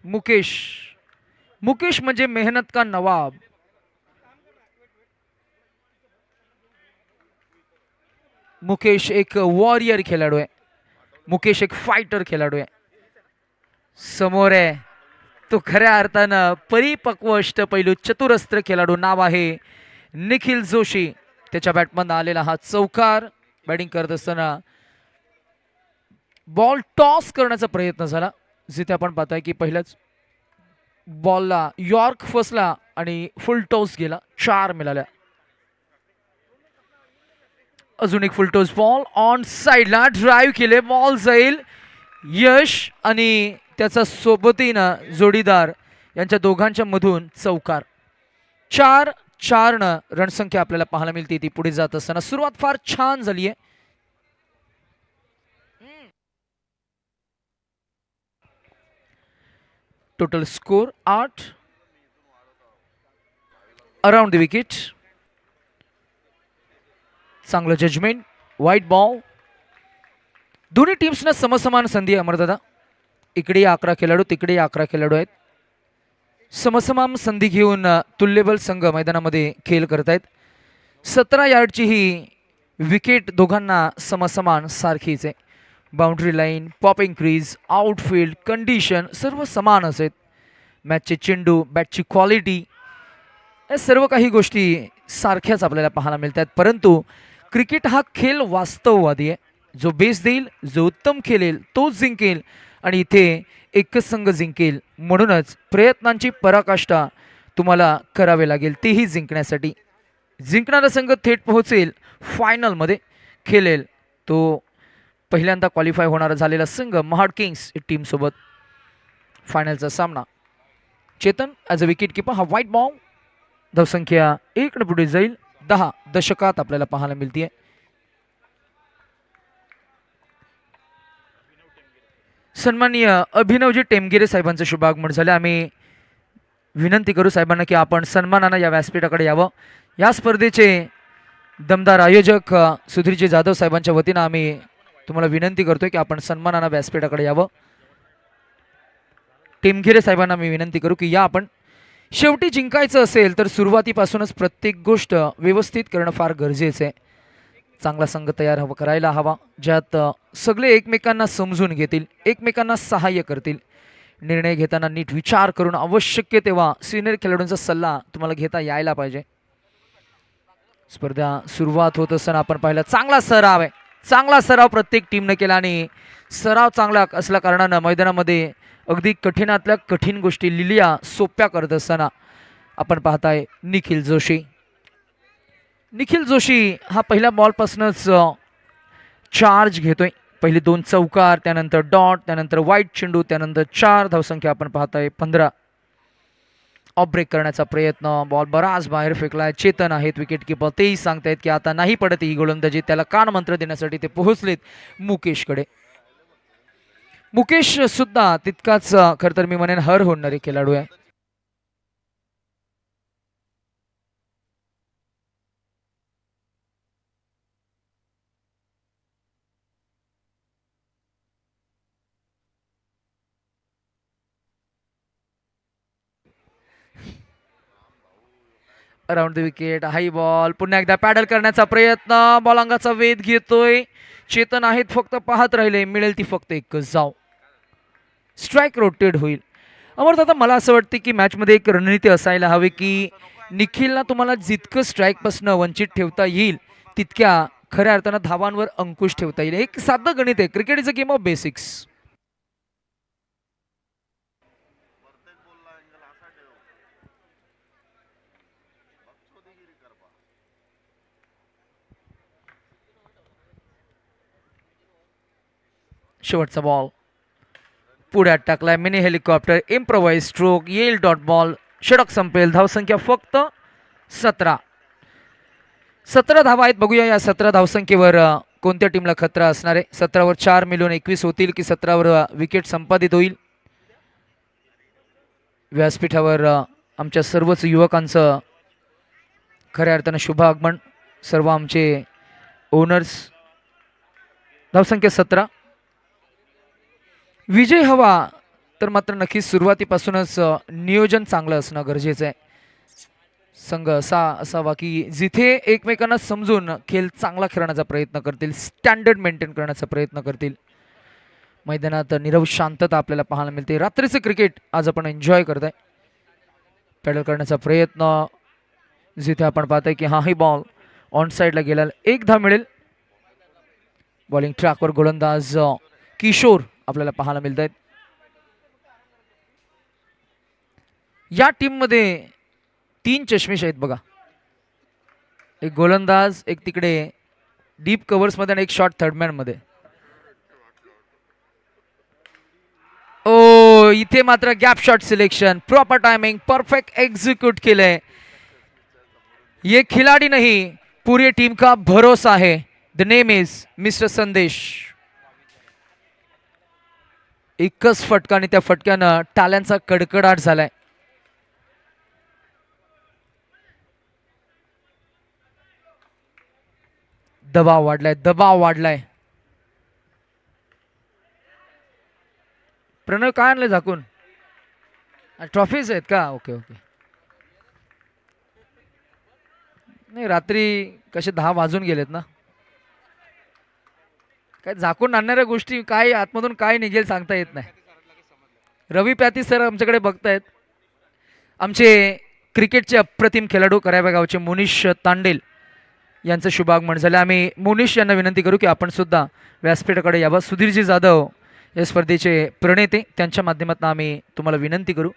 मुकेश, मुकेश म्हणजे मेहनत का नवाब. मुकेश एक वॉरियर खेळाडू आहे. मुकेश एक फायटर खेळाडू आहे. समोर आहे तो खऱ्या अर्थानं परिपक्व अष्टपैलू चतुरस्त्र खेळाडू. नाव आहे निखिल जोशी. त्याच्या बॅटमधून आलेला हा चौकार. बॅटिंग करत असताना बॉल टॉस करण्याचा प्रयत्न झाला, जिथे आपण पाहताय की पहिल्याच बॉलला यॉर्क फसला आणि फुल टॉस गेला. 4 मिळाल्या. अजून एक फुल टॉस बॉल ऑन साइडला ड्राईव्ह केले. बॉल जाईल. यश आणि त्याचा सोबतीनं जोडीदार यांच्या दोघांच्या मधून चौकार. 4-4 न रणसंख्या आपल्याला पाहायला मिळते ती पुढे जात असताना. सुरुवात फार छान झाली आहे. Total score 8. Around the wicket. चांगलं जजमेंट. White ball. दोन्ही टीम्सना समसमान संधी आहे अमरदादा. इकडे 11 खेळाडू, तिकडे 11 खेळाडू आहेत. समसमान संधी घेऊन तुल्यबल संघ मैदानामध्ये खेळ करत आहेत. 17 यार्डची ही विकेट दोघांना समसमान सारखीच आहे. Boundary line, popping crease, outfield condition सर्व समान आहेत. मॅचचे चेंडू, बॅटची क्वालिटी या सर्व काही गोष्टी सारख्याच आपल्याला पाहायला मिळतात. परंतु क्रिकेट हा खेळ वास्तववादी आहे. जो बेस देईल, जो उत्तम खेळेल तोच जिंकेल आणि इथे एकच संघ जिंकेल. म्हणूनच प्रयत्नांची पराकाष्ठा तुम्हाला करावे लागेल, तेही जिंकण्यासाठी. जिंकणारा संघ थेट पोहोचेल फायनलमध्ये, खेळेल तो पहिल्यांदा क्वालिफाय होणारा झालेला संघ महाड किंग्स टीमसोबत फायनलचा सामना. Chetan as a wicket keeper. हा व्हाईट बॉल. धावसंख्या 1 न पुढे जाईल. 10 दशकात आपल्याला पाहायला मिळते. सन्माननीय अभिनवजी टेमगिरे साहेबांचं शुभागमन झालं. आम्ही विनंती करू साहेबांना की आपण सन्मानानं या व्यासपीठाकडे यावं. या स्पर्धेचे दमदार आयोजक सुधीरजी जाधव साहेबांच्या वतीनं आम्ही तुम्हाला विनंती करतोय की आपण सन्मानानं व्यासपीठाकडे यावं. टेमगिरे साहेबांना मी विनंती करू की या आपण. शेवटी जिंकायचं असेल तर सुरुवातीपासूनच प्रत्येक गोष्ट व्यवस्थित करणं फार गरजेचं आहे. चांगला संघ तयार करायला हवा, ज्यात सगळे एकमेकांना समजून घेतील, एकमेकांना सहाय्य करतील. निर्णय घेताना नीट विचार करून आवश्यक तेव्हा सिनियर खेळाडूंचा सल्ला तुम्हाला घेता यायला पाहिजे. स्पर्धा सुरुवात होत असताना आपण पाहिलं चांगला सराव आहे. चांगला सराव प्रत्येक टीमने केला आणि सराव चांगला असल्या कारणानं मैदानामध्ये अगदी कठीणातल्या कठीण गोष्टी लिहिल्या सोप्या करत असताना आपण पाहताय निखिल जोशी. निखिल जोशी हा पहिल्या बॉलपासूनच चार्ज घेतोय. पहिले 2 चौकार, त्यानंतर डॉट, त्यानंतर वाईट चेंडू, त्यानंतर 4 धावसंख्या आपण पाहताय 15. ऑफ ब्रेक करण्याचा प्रयत्न. बॉल बराच बाहेर फेकलाय. चेतन आहेत विकेट किपर, तेही सांगतायत की आता नाही पडत ही गोलंदाजी. त्याला कानमंत्र देण्यासाठी ते पोहोचलेत मुकेशकडे. मुकेश सुद्धा तितकाच खरं तर मी म्हणेन हर होणारे खेळाडू आहे. Around the wicket. High ball. पुन्हा एकदा पॅडल करण्याचा प्रयत्न. बॉल अंगाचा वेध घेतोय. चेतन आहेत फक्त पाहत राहिले. मिळेल ती फक्त एकच जाव. स्ट्राईक रोटेट होईल. अमर दादा मला असं वाटतं की मॅचमध्ये एक रणनीती असायला हवी की निखिलला तुम्हाला जितकं स्ट्राईकपासून वंचित ठेवता येईल तितक्या खऱ्या अर्थानं धावांवर अंकुश ठेवता येईल. एक साधं गणित आहे. Cricket is a game of basics. शेवटचा बॉल पुढ्यात टाकलाय. मिनी हेलिकॉप्टर इम्प्रोवाइज स्ट्रोक येईल. Dot ball. षटक संपेल. धावसंख्या फक्त 17. 17 धावा आहेत. बघूया या 17 धावसंख्येवर कोणत्या टीमला खतरा असणार आहे. 17वर 4 मिळून 21 होतील की 17वर विकेट संपादित होईल. व्यासपीठावर आमच्या सर्वच युवकांचं खऱ्या अर्थानं शुभ आगमन. सर्व आमचे ओनर्स. धावसंख्या 17. विजय हवा तर मात्र नक्कीच सुरुवातीपासूनच नियोजन चांगलं असणं गरजेचं आहे. संघ असा असावा की जिथे एकमेकांना समजून खेळ चांगला खेळण्याचा प्रयत्न करतील, स्टँडर्ड मेंटेन करण्याचा प्रयत्न करतील. मैदानात नीरव शांतता आपल्याला पाहायला मिळते. रात्रीचं क्रिकेट आज आपण एन्जॉय करताय. पॅडल करण्याचा प्रयत्न जिथे आपण पाहताय की हाही बॉल ऑन साईडला गेला, एक धाव मिळेल. बॉलिंग ट्रॅकवर गोलंदाज किशोर आपल्याला पाहायला मिळत आहेत. या टीम मध्ये 3 चष्मेश आहेत बघा. एक गोलंदाज, एक तिकडे डीप कव्हर्स मध्ये आणि एक शॉर्ट थर्डमॅन मध्ये. ओ इथे मात्र gap shot selection, proper timing, perfect execute केलंय. ये खिलाड़ी नहीं पूरी टीम का भरोसा है. द नेम इज मिस्टर संदेश. एकच फटका आणि त्या फटक्यानं टाल्यांचा कडकडाट झालाय. दबाव वाढलाय, दबाव वाढलाय. प्रणय काय आणलंय झाकून? ट्रॉफीज आहेत का? Okay okay. नाही रात्री कसे 10 वाजून गेलेत ना. काय झाकून आणणाऱ्या गोष्टी काय आतमधून काय निघेल सांगता येत नाही. रवी प्याती सर आमच्याकडे बघतायत. आमचे क्रिकेटचे अप्रतिम खेळाडू कराव्या गावचे मुनीश तांडेल यांचं शुभागमन झालं. आम्ही मुनीश यांना विनंती करू की आपण सुद्धा व्यासपीठाकडे यावं. सुधीरजी जाधव या स्पर्धेचे प्रणेते, त्यांच्या माध्यमातून आम्ही तुम्हाला विनंती करू.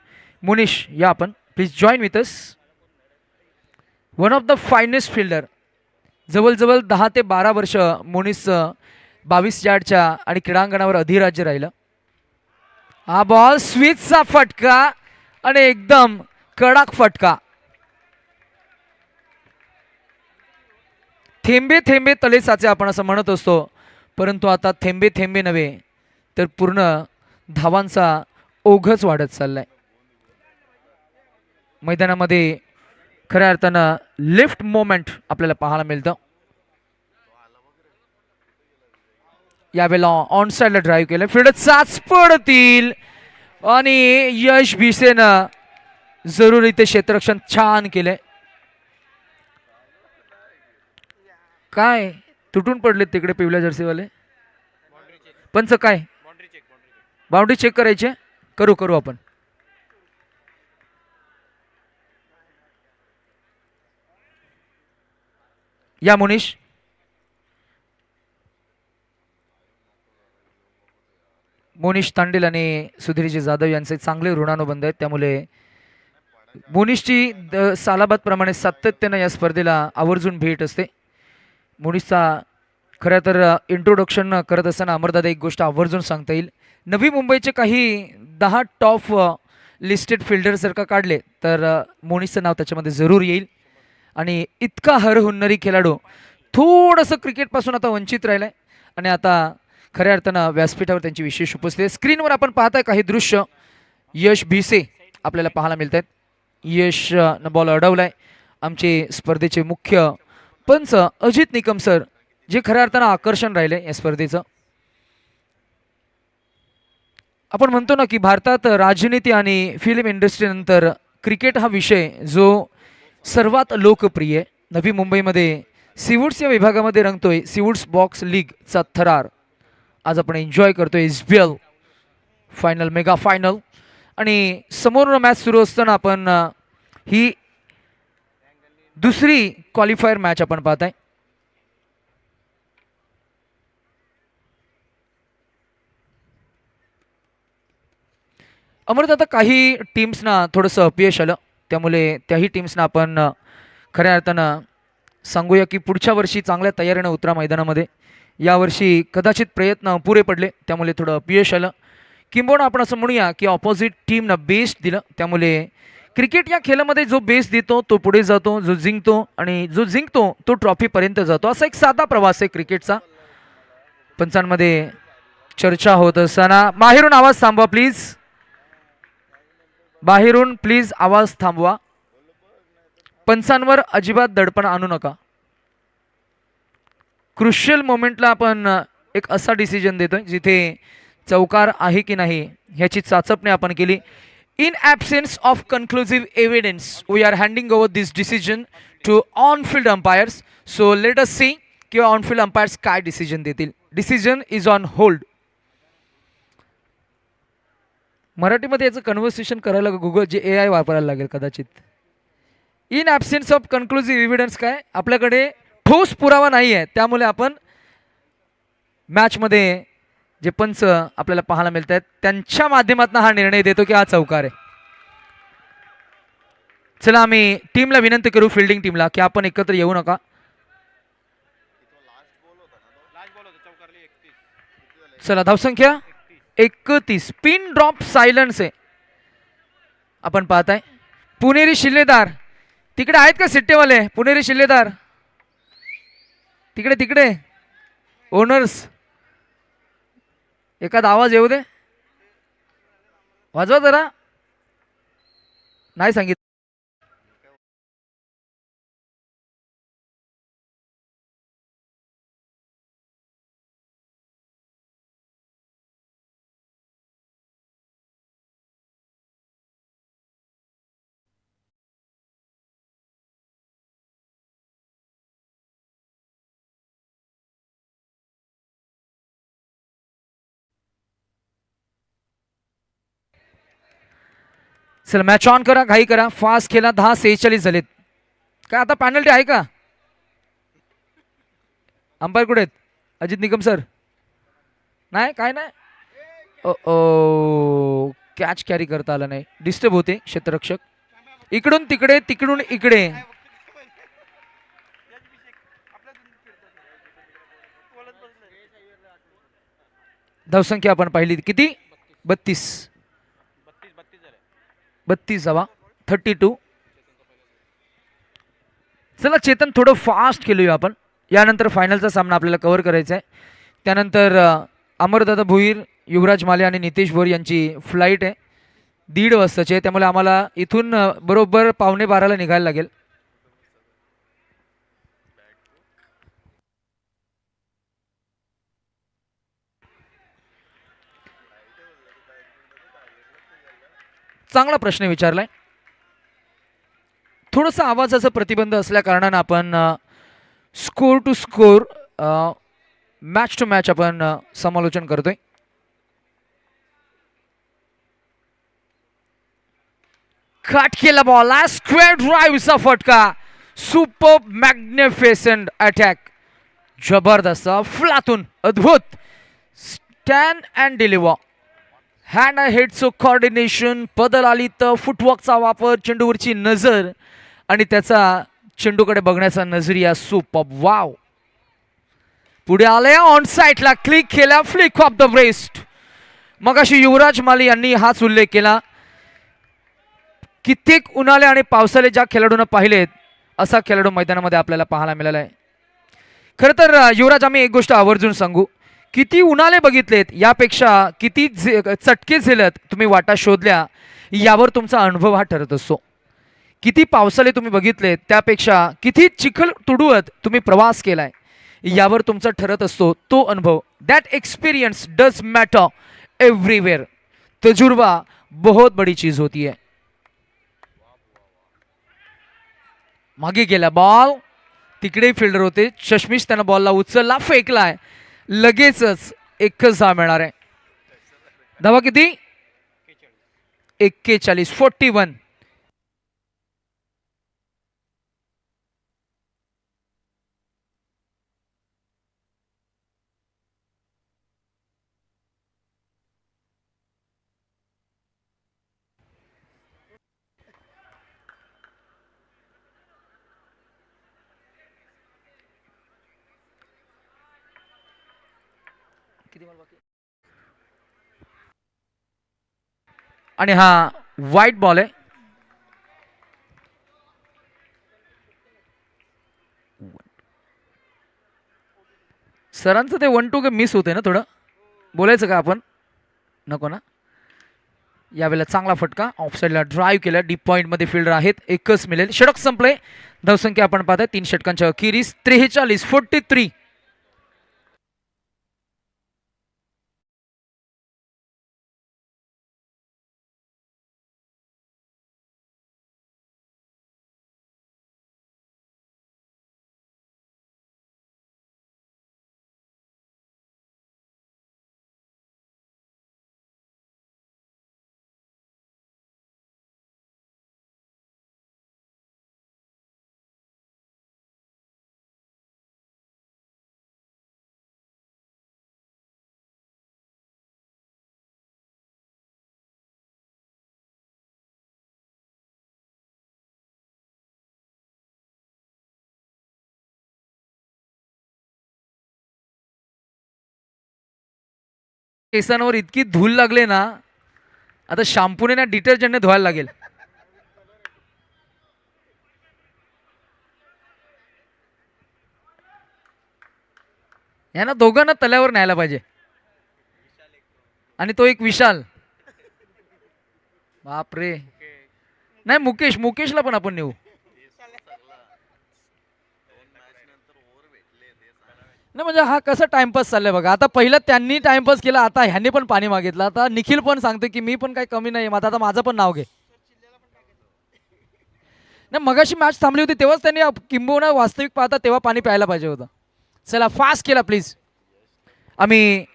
मुनीश या आपण, please join with us. One of the finest fielder. जवळजवळ 10 ते 12 वर्ष मुनीस 22 यार्डच्या आणि क्रीडांगणावर अधिराज्य राहिलं. हा बॉल स्विचचा फटका आणि एकदम कडक फटका. थेंबे थेंबे तले साचे आपण असं म्हणत असतो, परंतु आता थेंबे थेंबे नव्हे तर पूर्ण धावांचा ओघच वाढत चाललाय. मैदानामध्ये खऱ्या अर्थानं लेफ्ट मोमेंट आपल्याला पाहायला मिळतं. यावेळेला ऑन साइडला ड्राईव्ह केलं, फील्ड चाच पडतील आणि यश भिसेनं जरुरी ते क्षेत्ररक्षण छान केलंय. काय तुटून पडले तिकडे पिवळ्या जर्सीवाले पंच? काय बाउंड्री चेक करायचे? करू करू आपण. या मुनीश. मुनीश तांडेल आणि सुधीरजी जाधव यांचे चांगले ऋणानुबंध आहेत, त्यामुळे मुनीशची सालाबाद प्रमाणे सातत्यानं या स्पर्धेला आवर्जून भेट असते. मुनीशचा खरं तर इंट्रोडक्शन करत असताना अमरदादा एक गोष्ट आवर्जून सांगता येईल. नवी मुंबईचे काही 10 टॉप लिस्टेड फिल्डर जर का काढले तर मुनीशचं नाव त्याच्यामध्ये जरूर येईल. आणि इतका हरहुन्नरी खेळाडू थोडंसं क्रिकेटपासून आता वंचित राहिलाय आणि आता खऱ्या अर्थानं व्यासपीठावर त्यांची विशेष उपस्थिती आहे. स्क्रीनवर आपण पाहताय काही दृश्य. यश भिसे आपल्याला पाहायला मिळत आहेत. यश न बॉल अडवलाय. आमचे स्पर्धेचे मुख्य पंच अजित निकम सर, जे खऱ्या अर्थानं आकर्षण राहिले या स्पर्धेचं. आपण म्हणतो ना की भारतात राजनीती आणि फिल्म इंडस्ट्री नंतर क्रिकेट हा विषय जो सर्वात लोकप्रिय आहे. नवी मुंबईमध्ये सीवूड्स या विभागामध्ये रंगतोय सीवूड्स बॉक्स लीगचा थरार. आज आपण एन्जॉय करतोय SBL फायनल, मेगा फायनल. आणि समोर मॅच सुरू असताना आपण ही दुसरी क्वालिफायर मॅच आपण पाहताय. अमृत आता काही टीम्सना थोडंसं अपयश आलं, त्यामुळे त्याही टीम्सना आपण खऱ्या अर्थानं सांगूया की पुढच्या वर्षी चांगल्या तयारीनं उतरा मैदानामध्ये. यावर्षी कदाचित प्रयत्न अपुरे पडले, त्यामुळे थोडं अपयश आलं. किंबहुना आपण असं म्हणूया की ऑपोजिट टीमनं बेस्ट दिलं, त्यामुळे क्रिकेट या खेळामध्ये जो बेस देतो तो पुढे जातो, जो जिंकतो आणि जो जिंकतो तो ट्रॉफीपर्यंत जातो. असा एक साधा प्रवास आहे क्रिकेटचा. पंचांमध्ये चर्चा होत असताना बाहेरून आवाज थांबवा प्लीज. बाहेरून प्लीज आवाज थांबवा. पंचांवर अजिबात दडपण आणू नका. क्रुशियल मोमेंटला आपण एक असा डिसिजन देतोय जिथे चौकार आहे की नाही ह्याची चाचपणी आपण केली. In absence of conclusive evidence we are handing over this decision to on field umpires. So let us see किंवा ऑन फील्ड अंपायर्स काय डिसिजन देतील. Decision is on hold. मराठीमध्ये याचं कन्व्हर्सेशन करायला गुगल जे AI वापरायला लागेल कदाचित. In absence of conclusive evidence काय, आपल्याकडे ठोस पुरावा नाही आहे, त्यामुळे आपण मॅचमध्ये जे पंच आपल्याला पाहायला मिळत आहेत त्यांच्या माध्यमातून हा निर्णय देतो की हा चौकार आहे. चला आम्ही टीमला विनंती करू, फिल्डिंग टीमला, की आपण एकत्र येऊ नका. चला धावसंख्या 31. पिन ड्रॉप सायलन्स आहे. आपण पाहताय पुणेरी शिल्लेदार तिकडे आहेत का सिट्टेवाले. पुणेरी शिल्लेदार तिकडे तिकडे ओनर्स एखादा आवाज येऊ दे, वाजवा जरा. नाही सांगितलं. चला मॅच ऑन करा, घाई करा, फास्ट खेळा. 10:46 झालेत. काय आता पॅनल्टी आहे का. अंपायर कुठे आहेत. अजित निकम सर. नाही काय नाही. कॅच कॅरी करता आला नाही. डिस्टर्ब होते क्षेत्ररक्षक. इकडून तिकडे तिकडून इकडे. धावसंख्या आपण पाहिली किती. 32 जावा 32. चला चेतन थोडं फास्ट खेळूया आपण. यानंतर फायनलचा सामना आपल्याला कव्हर करायचा आहे. त्यानंतर अमरदादा भोईर, युवराज माले आणि नितेश भोर यांची फ्लाईट आहे 1:30 वाजताची आहे, त्यामुळे आम्हाला इथून बरोबर 11:45 निघायला लागेल. चांगला प्रश्न विचारलाय. थोडंसं आवाजाचा प्रतिबंध असल्या कारणानं आपण score to score, match to match आपण समालोचन करतोय. कट केला बॉल, स्क्वेअर ड्राईव्हचा फटका. सुपर मॅग्निफिसंट अटॅक, जबरदस्त फ्लातून अद्भुत stand and deliver. Hand and हेडचं कॉर्डिनेशन, बदल आली तर फुटवर्कचा वापर, चेंडूवरची नजर आणि त्याचा चेंडूकडे बघण्याचा नजरिया. Super wow. पुढे आले ऑन साईडला क्लिक केला, फ्लिक ऑफ द ब्रेस्ट. मगाशी युवराज माली यांनी हाच उल्लेख केला. कित्येक उन्हाळे आणि पावसाळे ज्या खेळाडूंना पाहिलेत असा खेळाडू मैदानामध्ये आपल्याला पाहायला मिळाला आहे. खरं तर युवराज, आम्ही एक गोष्ट आवर्जून सांगू, किती उन्हाळे बघितलेत यापेक्षा किती चटके झेलत तुम्ही वाटा शोधल्या यावर तुमचा अनुभव हा ठरत असतो. किती पावसाळे तुम्ही बघितलेत त्यापेक्षा किती चिखल तुडवत तुम्ही प्रवास केलाय यावर तुमचा ठरत असतो तो अनुभव. That experience does matter everywhere. तजुर्बा बहुत बड़ी चीज होती है. मागे गेला बॉल, तिकडे फिल्डर होते चष्मिश, त्यानं बॉलला उचलला, फेकलाय. लगेचच 1 मिळणार आहे. धावा किती. 41. 41. आणि हा वाईट बॉल आहे. सरांचं ते 1-2 मिस होते ना, थोडं बोलायचं का आपण. नको ना. यावेळेला चांगला फटका, ऑफसाईडला ड्राईव्ह केला. डीप पॉईंटमध्ये फिल्डर आहेत, 1च मिळेल. षटक संपले. धावसंख्या आपण पाहताय 3 षटकांच्या अखेरीस 43. 43. केसांवर इतकी धूल लागले ना, आता शॅम्पूने ना डिटर्जंटने धुवायला लागेल. यांना दोघांना तल्यावर न्यायला पाहिजे. आणि तो एक विशाल, बापरे. नाही मुकेशला पण आपण नेऊ. नाही म्हणजे हा कसा टाइमपास चाललाय बघा. आता पहिलं त्यांनी टाइमपास केला, आता ह्यांनी पण पाणी मागितलं. आता निखिल पण सांगते की मी पण काही कमी नाही, आता माझं पण नाव घे. नाही मगाशी मॅच थांबली होती तेव्हाच त्यांनी किंबहुना वास्तविक पाहता तेव्हा पाणी प्यायला पाहिजे होतं. चला फास्ट केला प्लीज. आम्ही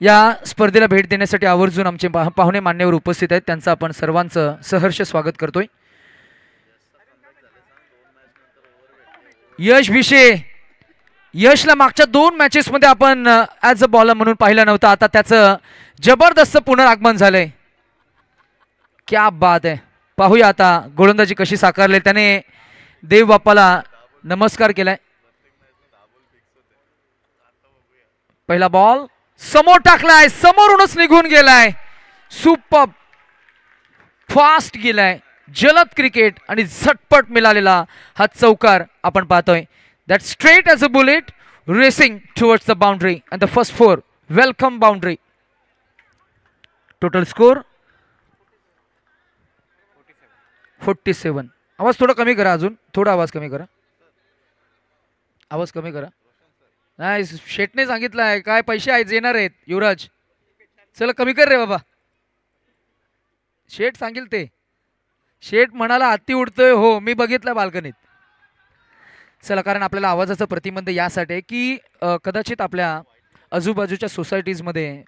या स्पर्धेला भेट देण्यासाठी आवर्जून आमचे पाहुणे मान्यवर उपस्थित आहेत, त्यांचं आपण सर्वांचं सहर्ष स्वागत करतोय. यश भिशे, यशला मागच्या 2 मॅचेसमध्ये आपण ॲज अ बॉलर म्हणून पाहिलं नव्हतं, आता त्याचं जबरदस्त पुनरागमन झालंय. क्या बात आहे. पाहूया आता गोलंदाजी कशी साकारली. त्याने देव बाप्पाला नमस्कार केलाय. पहिला बॉल समोर टाकलाय, समोरूनच निघून गेलाय. सुपर फास्ट गेलाय, जलद क्रिकेट आणि झटपट मिळालेला हा चौकार आपण पाहतोय. That straight as a bullet racing towards the boundary and the first 4 welcome boundary. Total score 47. आवाज थोडा कमी करा, अजून थोडा आवाज कमी करा, आवाज कमी करा. नाही शेटने सांगितलं आहे काय पैसे आहेत येणार आहेत युवराज. चला कमी कर रे बाबा. शेट सांगेल ते. शेट म्हणाला हत्ती उडतोय, हो मी बघितलं बाल्कनीत. चला कारण आपल्याला आवाजाचं प्रतिबंध यासाठी आहे की कदाचित आपल्या आजूबाजूच्या सोसायटीजमध्ये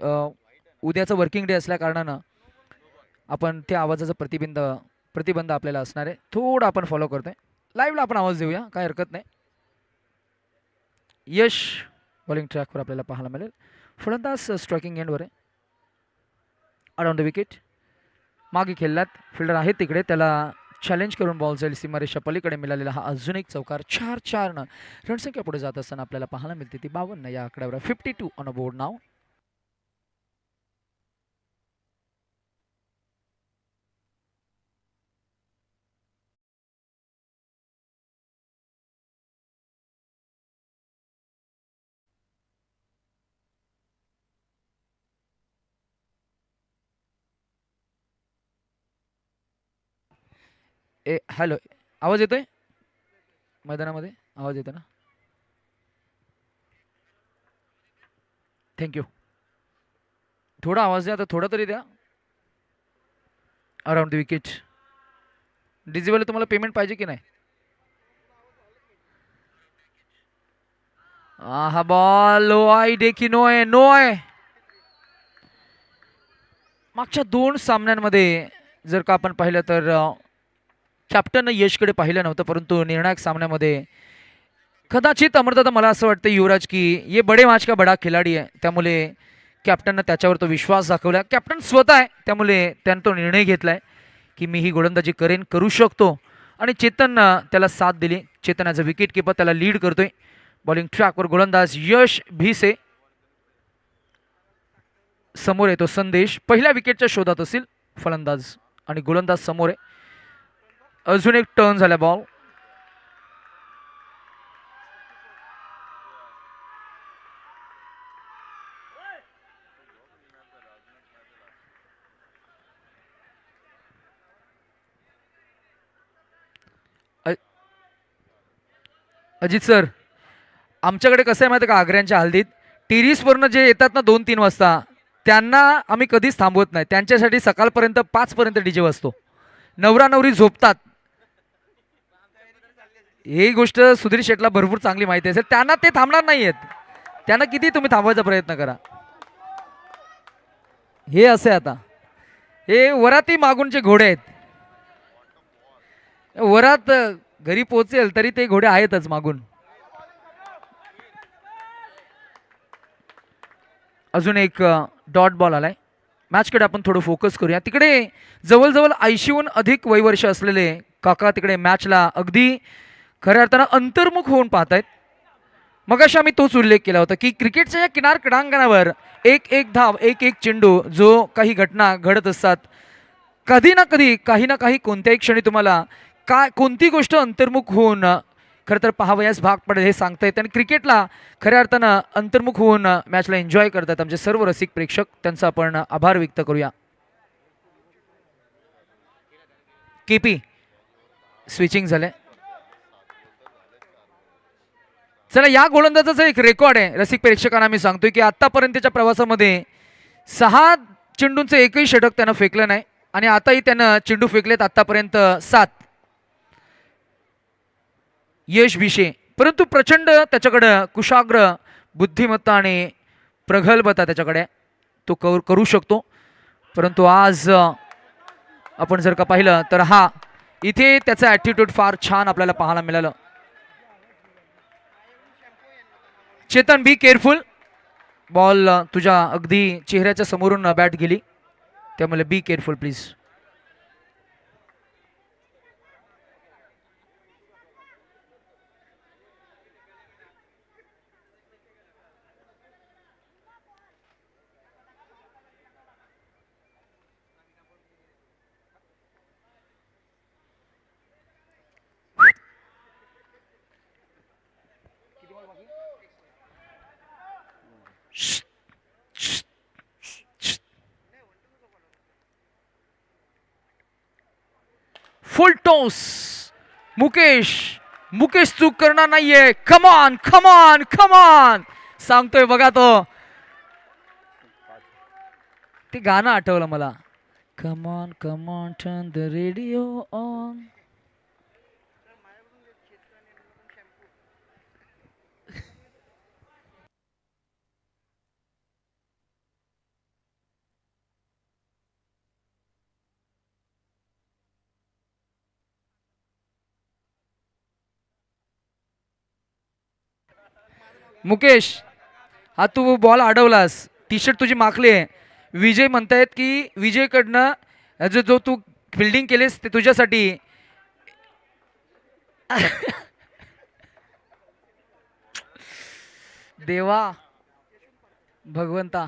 उद्याचं वर्किंग डे असल्या कारणानं आपण त्या आवाजाचं प्रतिबंध आपल्याला असणार आहे. थोडं आपण फॉलो करतोय. लाईव्हला आपण आवाज देऊया, काय हरकत नाही. यश बॉलिंग ट्रॅकवर आपल्याला पाहायला मिळेल. फलंदाज स्ट्रायकिंग एंडवर आहे. अराउंड द विकेट मागे खेळलात, फिल्डर आहे तिकडे, त्याला चॅलेंज करून बॉल जाईल सीमारेषा पलीकडे. मिळालेला हा अजून एक चौकार. 4-4 रणसंख्या पुढे जात असताना आपल्याला पाहायला मिळते ती 52 या आकड्यावर. 52 on a board now. Hello, आवाज येतोय मैदानामध्ये? आवाज येतो ना? थँक्यू. थोडा आवाज द्या, आता थोडा तरी द्या. Around the wicket. डिजिबल तुम्हाला पेमेंट पाहिजे की नाही? हा बॉल लो आई देखी नो आहे, नो आहे. मागच्या 2 सामन्यांमध्ये जर का आपण पाहिलं तर कॅप्टन यशकडे पाहिलं नव्हतं, परंतु निर्णायक सामन्यामध्ये कदाचित अमरदादा मला असं वाटतं युवराज की ये बडे मॅच का बडा खिलाडी आहे, त्यामुळे कॅप्टननं त्याच्यावर तो विश्वास दाखवला. कॅप्टन स्वतः आहे त्यामुळे त्यानं तो निर्णय घेतलाय की मी ही गोलंदाजी करू शकतो आणि चेतन त्याला साथ दिली. Chetan as a wicket keeper त्याला लीड करतोय. बॉलिंग ट्रॅकवर गोलंदाज यश भिसे. समोर येतो संदेश, पहिल्या विकेटच्या शोधात असेल फलंदाज आणि गोलंदाज समोर आहे. अजून एक टर्न झाला बॉल. अजित सर, आमच्याकडे कसं आहे माहिती का, आग्र्यांच्या हल्दीत टेरिसवरनं जे येतात ना 2-3 वाजता, त्यांना आम्ही कधीच थांबवत नाही. त्यांच्यासाठी सकाळपर्यंत 5 पर्यंत डीजे वाजतो. नवरा नवरी झोपतात. ही गोष्ट सुधीर शेटला भरपूर चांगली माहिती असेल. त्यांना ते थांबणार नाहीयेत. त्यांना किती तुम्ही थांबवायचा प्रयत्न करा. हे असे आता हे वराती मागूनचे घोडे आहेत. वरात घरी पोहोचेल तरी ते घोडे आहेतच मागून. अजून एक डॉट बॉल आलाय. मॅचकडे आपण थोडं फोकस करूया. तिकडे जवळजवळ 80हून अधिक वयवर्ष असलेले काका तिकडे मॅचला अगदी खऱ्या अर्थानं अंतर्मुख होऊन पाहतायत. मगाशी आम्ही तोच उल्लेख केला होता की क्रिकेटच्या या किनार क्रीडांगणावर एक एक धाव एक एक चेंडू जो काही घटना घडत असतात, कधी ना कधी काही ना काही कोणत्याही क्षणी तुम्हाला काय कोणती गोष्ट अंतर्मुख होऊन खरं तर पाहावयास भाग पडेल हे सांगता येते. आणि क्रिकेटला खऱ्या अर्थानं अंतर्मुख होऊन मॅचला एन्जॉय करतात आमचे सर्व रसिक प्रेक्षक, त्यांचा आपण आभार व्यक्त करूया. केपी स्विचिंग झाले. चला, या गोलंदाजाचा एक रेकॉर्ड आहे रसिक प्रेक्षकांना मी सांगतोय की आतापर्यंतच्या प्रवासामध्ये 6 चेंडूंचं एकही षटक त्यानं फेकलं नाही आणि आताही त्यानं चेंडू फेकलेत आतापर्यंत 7. यश भिशे, परंतु प्रचंड त्याच्याकडं कुशाग्र बुद्धिमत्ता आणि प्रगल्भता त्याच्याकडे, तो करू शकतो. परंतु आज आपण जर का पाहिलं तर हा इथे त्याचा ॲटिट्यूड फार छान आपल्याला पाहायला मिळालं. Chetan, be careful. बॉल तुझ्या अगदी चेहऱ्याच्या समोरून बॅट गेली, त्यामुळे be careful please. Full toss. Mukesh, Mukesh चूक करणार नाहीये. कमान कमान कमान सांगतोय बघा तो. ते गाणं आठवलं मला. कमान कमान turn the radio on. Mukesh, हा तू बॉल अडवलास, टी शर्ट तुझी माखली आहे. विजय म्हणतायत की विजयकडनं जो तू फिल्डिंग केलीस ते तुझ्यासाठी. देवा भगवंता.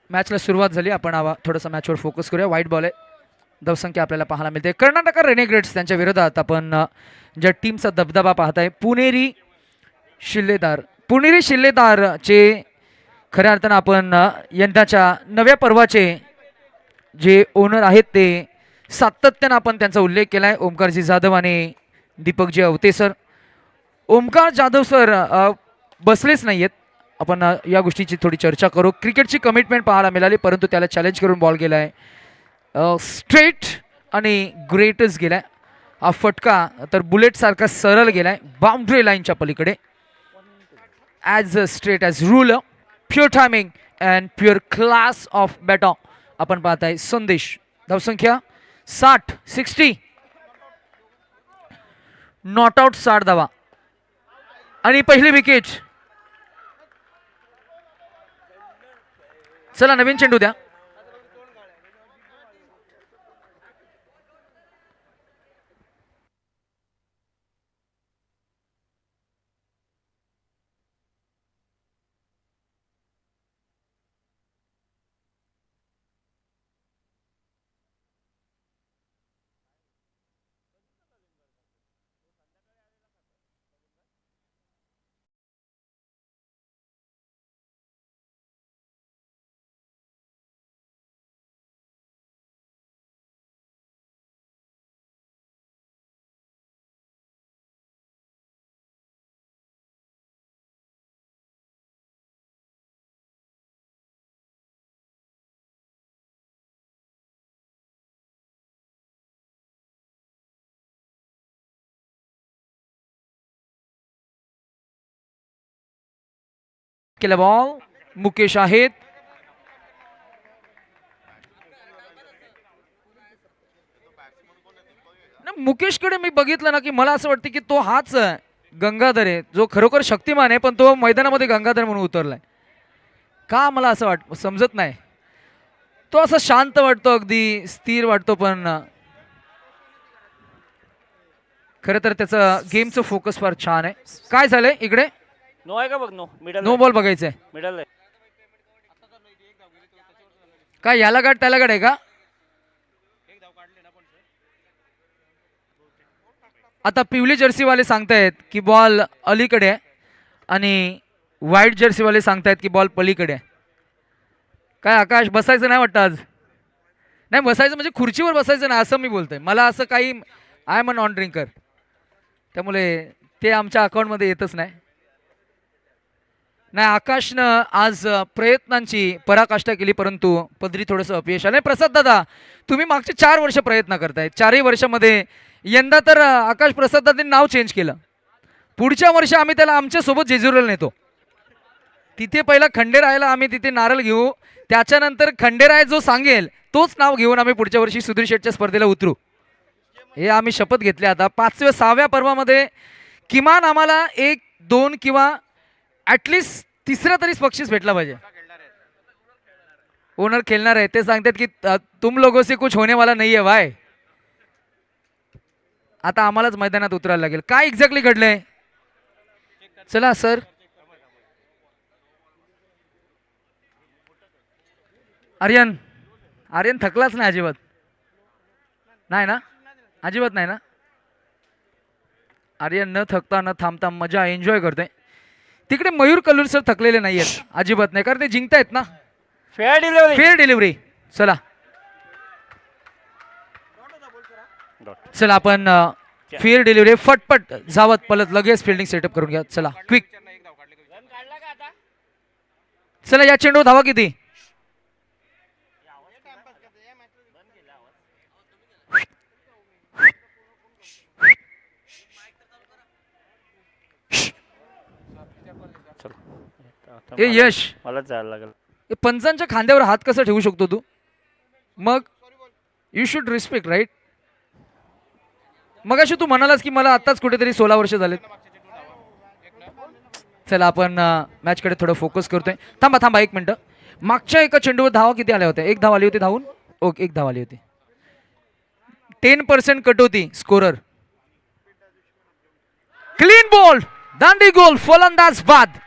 मॅचला सुरुवात झाली, आपण थोडंसं मॅचवर फोकस करूया. वाईट बॉल आहे, धावसंख्या आपल्याला पाहायला मिळते. कर्नाटक रेनेग्रेड्स त्यांच्या विरोधात आपण ज्या टीमचा दबदबा पाहताय, पुणेरी शिल्लेदार. पुणेरी शिल्लेदारचे खऱ्या अर्थानं आपण यंदाच्या नव्या पर्वाचे जे ओनर आहेत ते सातत्यानं आपण त्यांचा उल्लेख केला आहे, ओमकारजी जाधव आणि दीपकजी अवते सर. ओमकार जाधव सर बसलेच नाही आहेत, आपण या गोष्टीची थोडी चर्चा करू. क्रिकेटची कमिटमेंट पाहायला मिळाली, परंतु त्याला चॅलेंज करून बॉल गेला आहे. स्ट्रेट आणि ग्रेटच गेलाय. हा फटका तर बुलेट सारखा सरळ गेलाय बाउंड्री लाईनच्या पलीकडे. As straight as rule, pure timing and pure class of बॅटॉ आपण पाहताय. संदेश, धावसंख्या 60 नॉट आउट 60 धावा आणि पहिली विकेट. चला, नवीन चेंडू द्या. केला बॉल. मुकेश आहेत. मुकेशकडे मी बघितलं ना की मला असं वाटतं की तो हाच गंगाधर आहे जो खरोखर शक्तिमान आहे, पण तो मैदानामध्ये गंगाधर म्हणून उतरलाय का, मला असं समजत नाही. तो असं शांत वाटतो, अगदी स्थिर वाटतो, पण खरं तर त्याचं गेमचं फोकस फार छान आहे. काय झालंय इकडे? नो आहे का बघ. No middle. नो बॉल बघायचंय. मिडल आहे. काय याला गाठ त्याला गाठ आहे का? आता पिवली जर्सीवाले सांगतायत की बॉल अलीकडे आहे आणि व्हाईट जर्सीवाले सांगतायत की बॉल पलीकडे आहे. काय आकाश बसायचं नाही वाटतं आज? नाही बसायचं म्हणजे खुर्चीवर बसायचं नाही असं मी बोलतोय. मला असं काही I am a non drinker, त्यामुळे ते आमच्या अकाउंटमध्ये येतच नाही. नाही आकाशनं आज प्रयत्नांची पराकाष्ठा केली परंतु पदरी थोडंसं अपयश आलं. प्रसाद दादा तुम्ही मागचे 4 वर्ष प्रयत्न करताय, 4ही वर्षामध्ये यंदा तर आकाश प्रसाद दादांनी नाव चेंज केलं. पुढच्या वर्षी आम्ही त्याला आमच्यासोबत जेजुरीला नेतो. तिथे पहिला खंडेरायला आम्ही तिथे नारळ घेऊ, त्याच्यानंतर खंडेराय जो सांगेल तोच नाव घेऊन आम्ही पुढच्या वर्षी सुधीर शेठच्या स्पर्धेला उतरू. हे आम्ही शपथ घेतली. आता 5व्या 6व्या पर्वामध्ये किमान आम्हाला 1 2 किंवा ॲटलिस्ट तिसरा तरी बक्षीस भेटला पाहिजे. ओनर खेळणार आहे ते सांगतात की तुम लोगों से कुछ होने वाला नाही आहे भाई. आता आम्हालाच मैदानात उतरायला लागेल. काय एक्झॅक्टली घडलंय? चला सर. आर्यन आर्यन थकलाच नाही अजिबात? नाही ना, अजिबात नाही ना. आर्यन न थकता न थांबता मजा एन्जॉय करते. तिकडे मयूर कल्लूर सर थकलेले नाही आहेत अजिबात नाही, कारण ते जिंकतायत ना. Fair delivery. Fair delivery. चला चला आपण फेअर डिलिव्हरी फटफट जावत पलत लगेच फिल्डिंग सेटअप करून घ्या. चला क्विक. चला या चेंडू धावा किती? ए यश मला जायला लागेल. पंचांच्या खांद्यावर हात कसा ठेवू शकतो तू? मग यू शुड रिस्पेक्ट राईट. मग अशी तू म्हणालास की मला आताच कुठेतरी 16 वर्ष झालेत. चला आपण मॅचकडे थोडं फोकस करतोय. थांबा थांबा 1 मिनिट. मागच्या एका चेंडूवर धावा किती आल्या होत्या? 1 धाव आली होती धावून. ओके 1 धाव आली होती. 10% कट होती स्कोरर. क्लीन बॉल दांडी गोल फलंदाज बाद.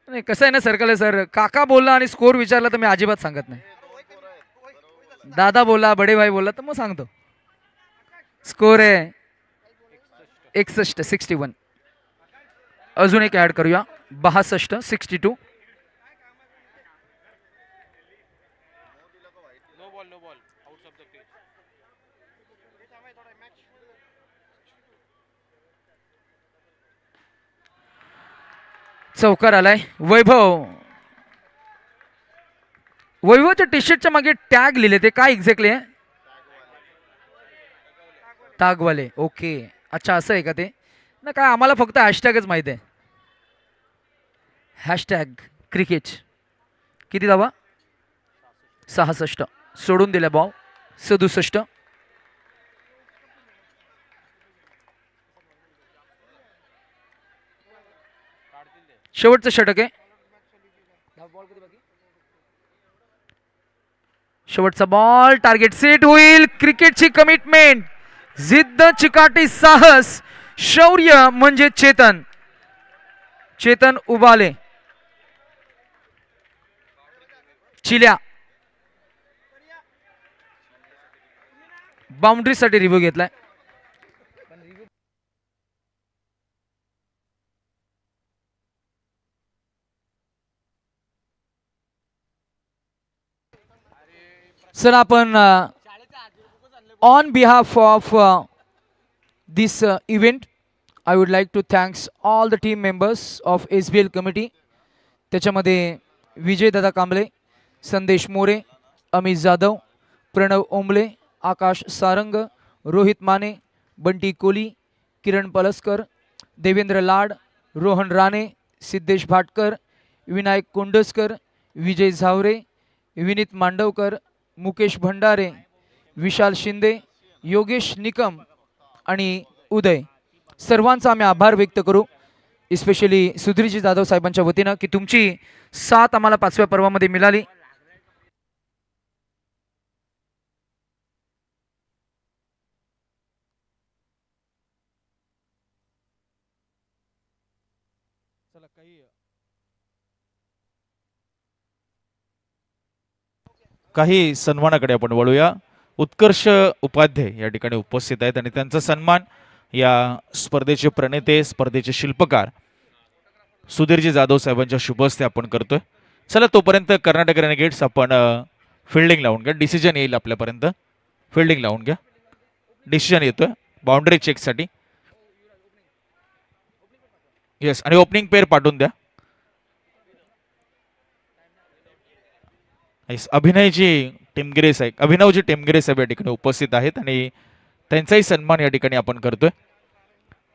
नाही कसं आहे ना सर्कल सर, काका बोलला आणि स्कोर विचारला तर मी अजिबात सांगत नाही. दादा बोला बडे भाई बोलला तर मग सांगतो. स्कोर आहे 61. अजून एक ऍड करूया 62 62. चौकार आलाय. वैभवच्या टी शर्टच्या मागे टॅग लिहिले ते काय एक्झॅक्टली आहे? तागवाले. ओके अच्छा असं आहे का ते? ना काय आम्हाला फक्त हॅशटॅगच माहिती आहे. Hashtag cricket. किती धावा? 66. सोडून दिल्या बॉल 67. शेवटचं षटक आहे. शेवटचा बॉल टार्गेट सेट होईल. क्रिकेटची कमिटमेंट, जिद्द, चिकाटी, साहस, शौर्य म्हणजे चेतन. चेतन उबाले चिल्या बाउंड्री साठी रिव्ह्यू घेतलाय. सर आपण on behalf of this event I would like to thanks all the team members of SBL committee. त्याच्यामध्ये विजय दादा कांबळे, संदेश मोरे, अमित जाधव, प्रणव ओंबले, आकाश सारंग, रोहित माने, बंटी कोली, किरण पलसकर, देवेंद्र लाड, रोहन राणे, सिद्धेश भाटकर, विनायक कोंडसकर, विजय झावरे, विनीत मांडवकर, मुकेश भंडारे, विशाल शिंदे, योगेश निकम आणि उदय, सर्वांचा आम्ही आभार व्यक्त करू, स्पेशली सुधीरजी जाधव साहेबांच्या वतीनं की तुमची साथ आम्हाला 5व्या पर्वामध्ये मिळाली. काही सन्मानाकडे आपण वळूया. उत्कर्ष उपाध्याय या ठिकाणी उपस्थित आहेत आणि त्यांचा सन्मान या स्पर्धेचे प्रणेते, स्पर्धेचे शिल्पकार सुधीरजी जाधव साहेबांच्या शुभ हस्ते आपण करतोय. चला तोपर्यंत कर्नाटक रेनेगेट्स आपण फिल्डिंग लावून घ्या. डिसिजन येईल आपल्यापर्यंत. फिल्डिंग लावून घ्या. डिसिजन येतोय बाउंड्री चेकसाठी. येस, आणि ओपनिंग पेअर पाठवून द्या. अभिनवजी टिमगिरे साहेब या ठिकाणी उपस्थित आहेत आणि त्यांचाही सन्मान या ठिकाणी आपण करतोय.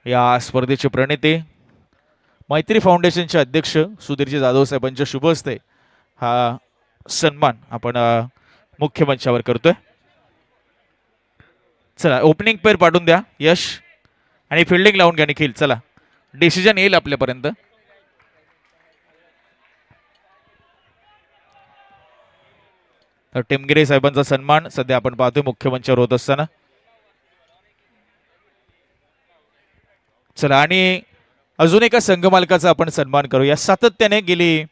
या स्पर्धेचे प्रणेते, मैत्री फाउंडेशनचे अध्यक्ष सुधीरजी जाधव साहेबांच्या शुभ हस्ते हा सन्मान आपण मुख्य मंचावर करतोय. चला ओपनिंग पेअर पाठवून द्या यश, आणि फिल्डिंग लावून घ्या निखिल. चला डिसिजन येईल आपल्यापर्यंत. तर टिमगिरे साहेबांचा सन्मान सध्या आपण पाहतोय मुख्य मंचावर होत असताना. चला, आणि अजून एका संघ मालकाचा आपण सन्मान करूया. सातत्याने गेली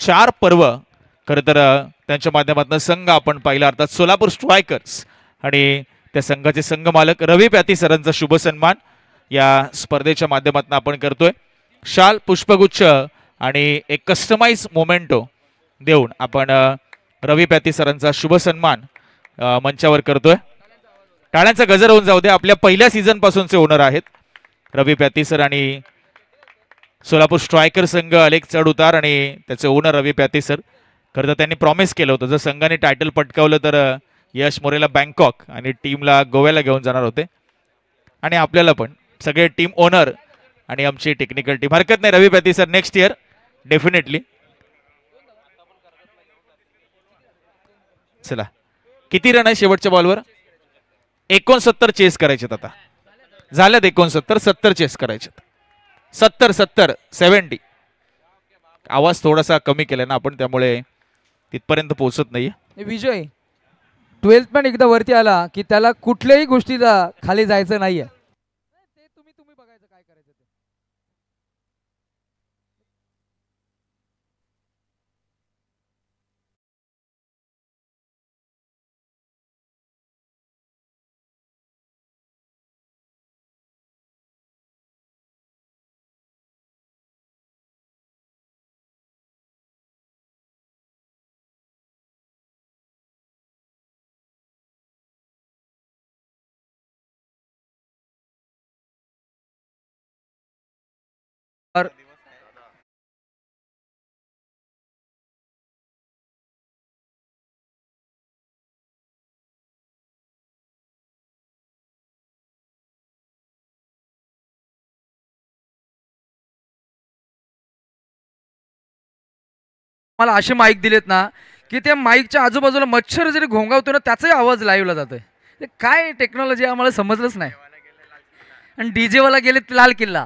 4 पर्व खरं तर त्यांच्या माध्यमातून संघ आपण पाहिला, अर्थात सोलापूर स्ट्रायकर्स, आणि त्या संघाचे संघ मालक रवी प्याती सरांचा शुभ सन्मान या स्पर्धेच्या माध्यमातून आपण करतोय. शाल, पुष्पगुच्छ आणि एक कस्टमाइज मोमेंटो देऊन आपण रवी प्याती सरांचा शुभ सन्मान मंचावर करतोय. टाळ्यांचा गजर होऊन जाऊ दे. आपल्या पहिल्या सीझन पासूनचे ओनर आहेत रवी प्याती सर, आणि सोलापूर स्ट्रायकर संघ अनेक चढ उतार, आणि त्याचे ओनर रवी प्याती सर. खरं तर त्यांनी प्रॉमिस केलं होतं जर संघाने टायटल पटकावलं तर यश मोरेला बँकॉक आणि टीमला गोव्याला घेऊन जाणार होते, आणि आपल्याला पण सगळे टीम ओनर आणि आमची टेक्निकल टीम. हरकत नाही रवी प्याती सर, नेक्स्ट इयर डेफिनेटली. चला, किती रन आहे शेवटच्या बॉलवर? 69 चेस करायचे. आता झाल्यात 69, 70 चेस करायचे. 70. आवाज थोडासा कमी केला ना आपण, त्यामुळे तिथपर्यंत पोहोचत नाहीये. विजय 12th मॅन एकदा वरती आला की त्याला कुठल्याही गोष्टीला खाली जायचं नाहीये. ते तुम्ही बघायचं काय करायचं ते. मला असे माईक दिलेत ना की त्या माईकच्या आजूबाजूला मच्छर जरी घोंगावतो ना त्याचाही आवाज लाईव्हला जातोय. ते काय टेक्नॉलॉजी आम्हाला समजलंच नाही. आणि डीजे वाला गेले लाल किल्ला.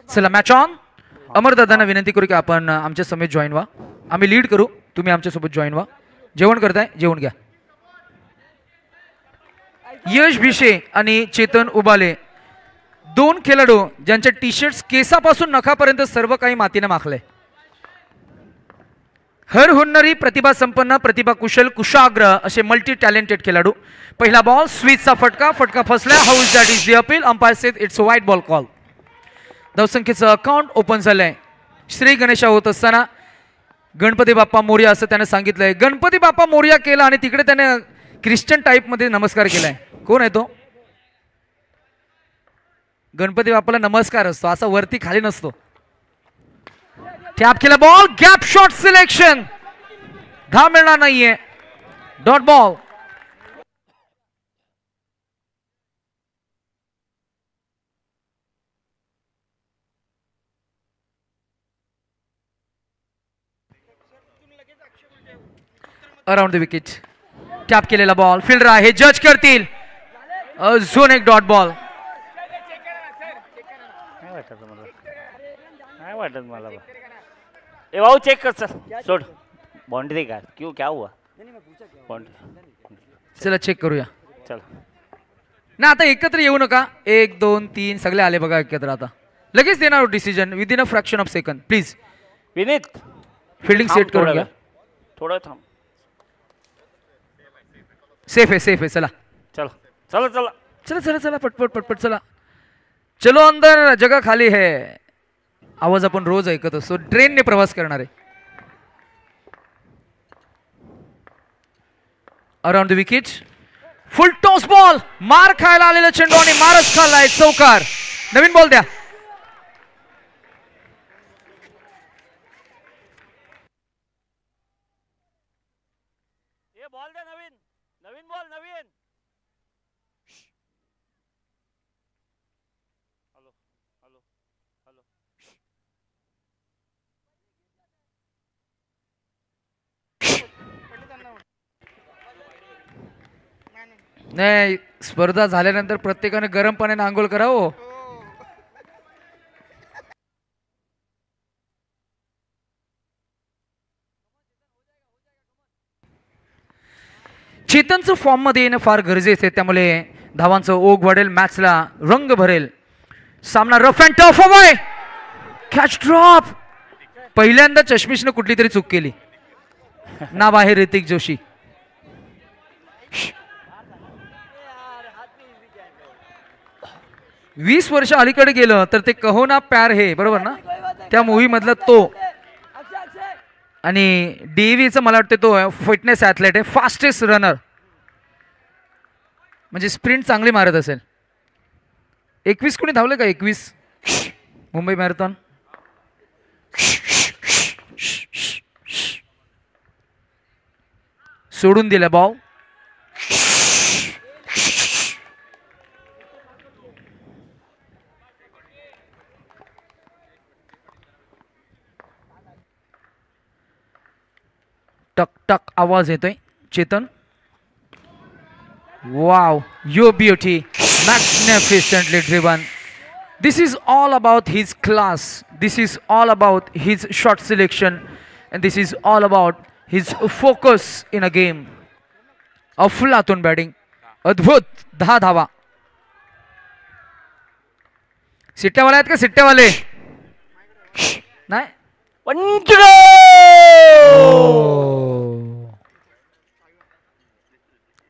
चला मॅच ऑन. अमरदादांना विनंती करू की आपण आमच्या समेत जॉईन व्हा. आम्ही लीड करू, तुम्ही आमच्यासोबत जॉईन व्हा. जेवण करताय, जेवण घ्या. यश भिशे आणि चेतन उबाले, 2 खेळाडू ज्यांचे टी शर्ट्स केसापासून नखापर्यंत सर्व काही मातीने माखले. हर हुन्नरी, प्रतिभा संपन्न, प्रतिभा कुशल, कुशाग्र असे मल्टी टॅलेंटेड खेळाडू. पहिला बॉल, स्वीचचा फटका फसला. How is that is the appeal. Umpire sed it's a वाईट बॉल कॉल. धावसंख्येचं अकाउंट ओपन झालंय. श्री गणेशा होत असताना गणपती बाप्पा मोरया असं त्याने सांगितलंय. गणपती बाप्पा मोरया केला आणि तिकडे त्याने ख्रिश्चन टाईप मध्ये नमस्कार केलाय. कोण आहे तो? गणपती बाप्पाला नमस्कार असतो, असा वरती खाली नसतो. टॅप केला बॉल, गॅप शॉट सिलेक्शन, धाव मिळणार नाहीये, dot ball. Around the wicket, tap केलेला बॉल, फिल्डर आहे, जज करतील, अजून एक डॉट बॉल. नाही वाटत मला ए भाऊ चेक कर सर, सोड बाउंड्री का क्यों क्या हुआ बाउंड्री. चला चेक करूया चल ना, आता एकत्र येऊ नका. 1 2 3 सगळे आले बघा एकत्र. आता लगेच देणार decision within a fraction of second. Please Vineet fielding set करून घ्या. थोडं थांब. सेफ आहे, सेफ आहे. चला चला चला चला चला चला चला पटपट पटपट चला. चलो अंदर, जगह खाली है. आवाज आपण रोज ऐकत असतो, ट्रेनने प्रवास करणारे. Around the wicket, full toss ball, मार खायला आलेला चेंडू आणि मारच खाल्लाय, चौकार. नवीन बॉल द्या. बॉल द्या नवीन, नवीन बॉल नवीन. Hello hello hello. नाही, स्पर्धा झाल्यानंतर प्रत्येकाने गरम पाण्याने आंघोळ करावं. चेतनचं फॉर्म मध्ये येणं फार गरजेचं आहे, त्यामुळे धावांचं ओघ वाढेल, मॅचला रंग भरेल. सामना रफ अँड टफ हवाय, कॅच ड्रॉप. पहिल्यांदा चष्मिशनं कुठली तरी चूक केली. नाव आहे ऋतिक जोशी. वीस वर्ष अलीकडे गेलं तर ते कहो ना प्यार हे, बरोबर ना, त्या मूवी मधला तो. आणि डीव्हीचं मला वाटतं तो फिटनेस ॲथलेट आहे, फास्टेस्ट रनर, म्हणजे स्प्रिंट चांगली मारत असेल. 21 कोणी धावले का? 21 मुंबई मॅरेथॉन. सोडून दिला बॉल. टक टक आवाज येतोय. Chetan, wow, yo beauty, magnificently driven. This is all about his class. This is all about his shot selection, and this is all about his focus in a game. अफलातून बॅटिंग, अद्भुत 10 धावा. सिट्ट्यावाले आहेत का? सिट्ट्यावाले नाही.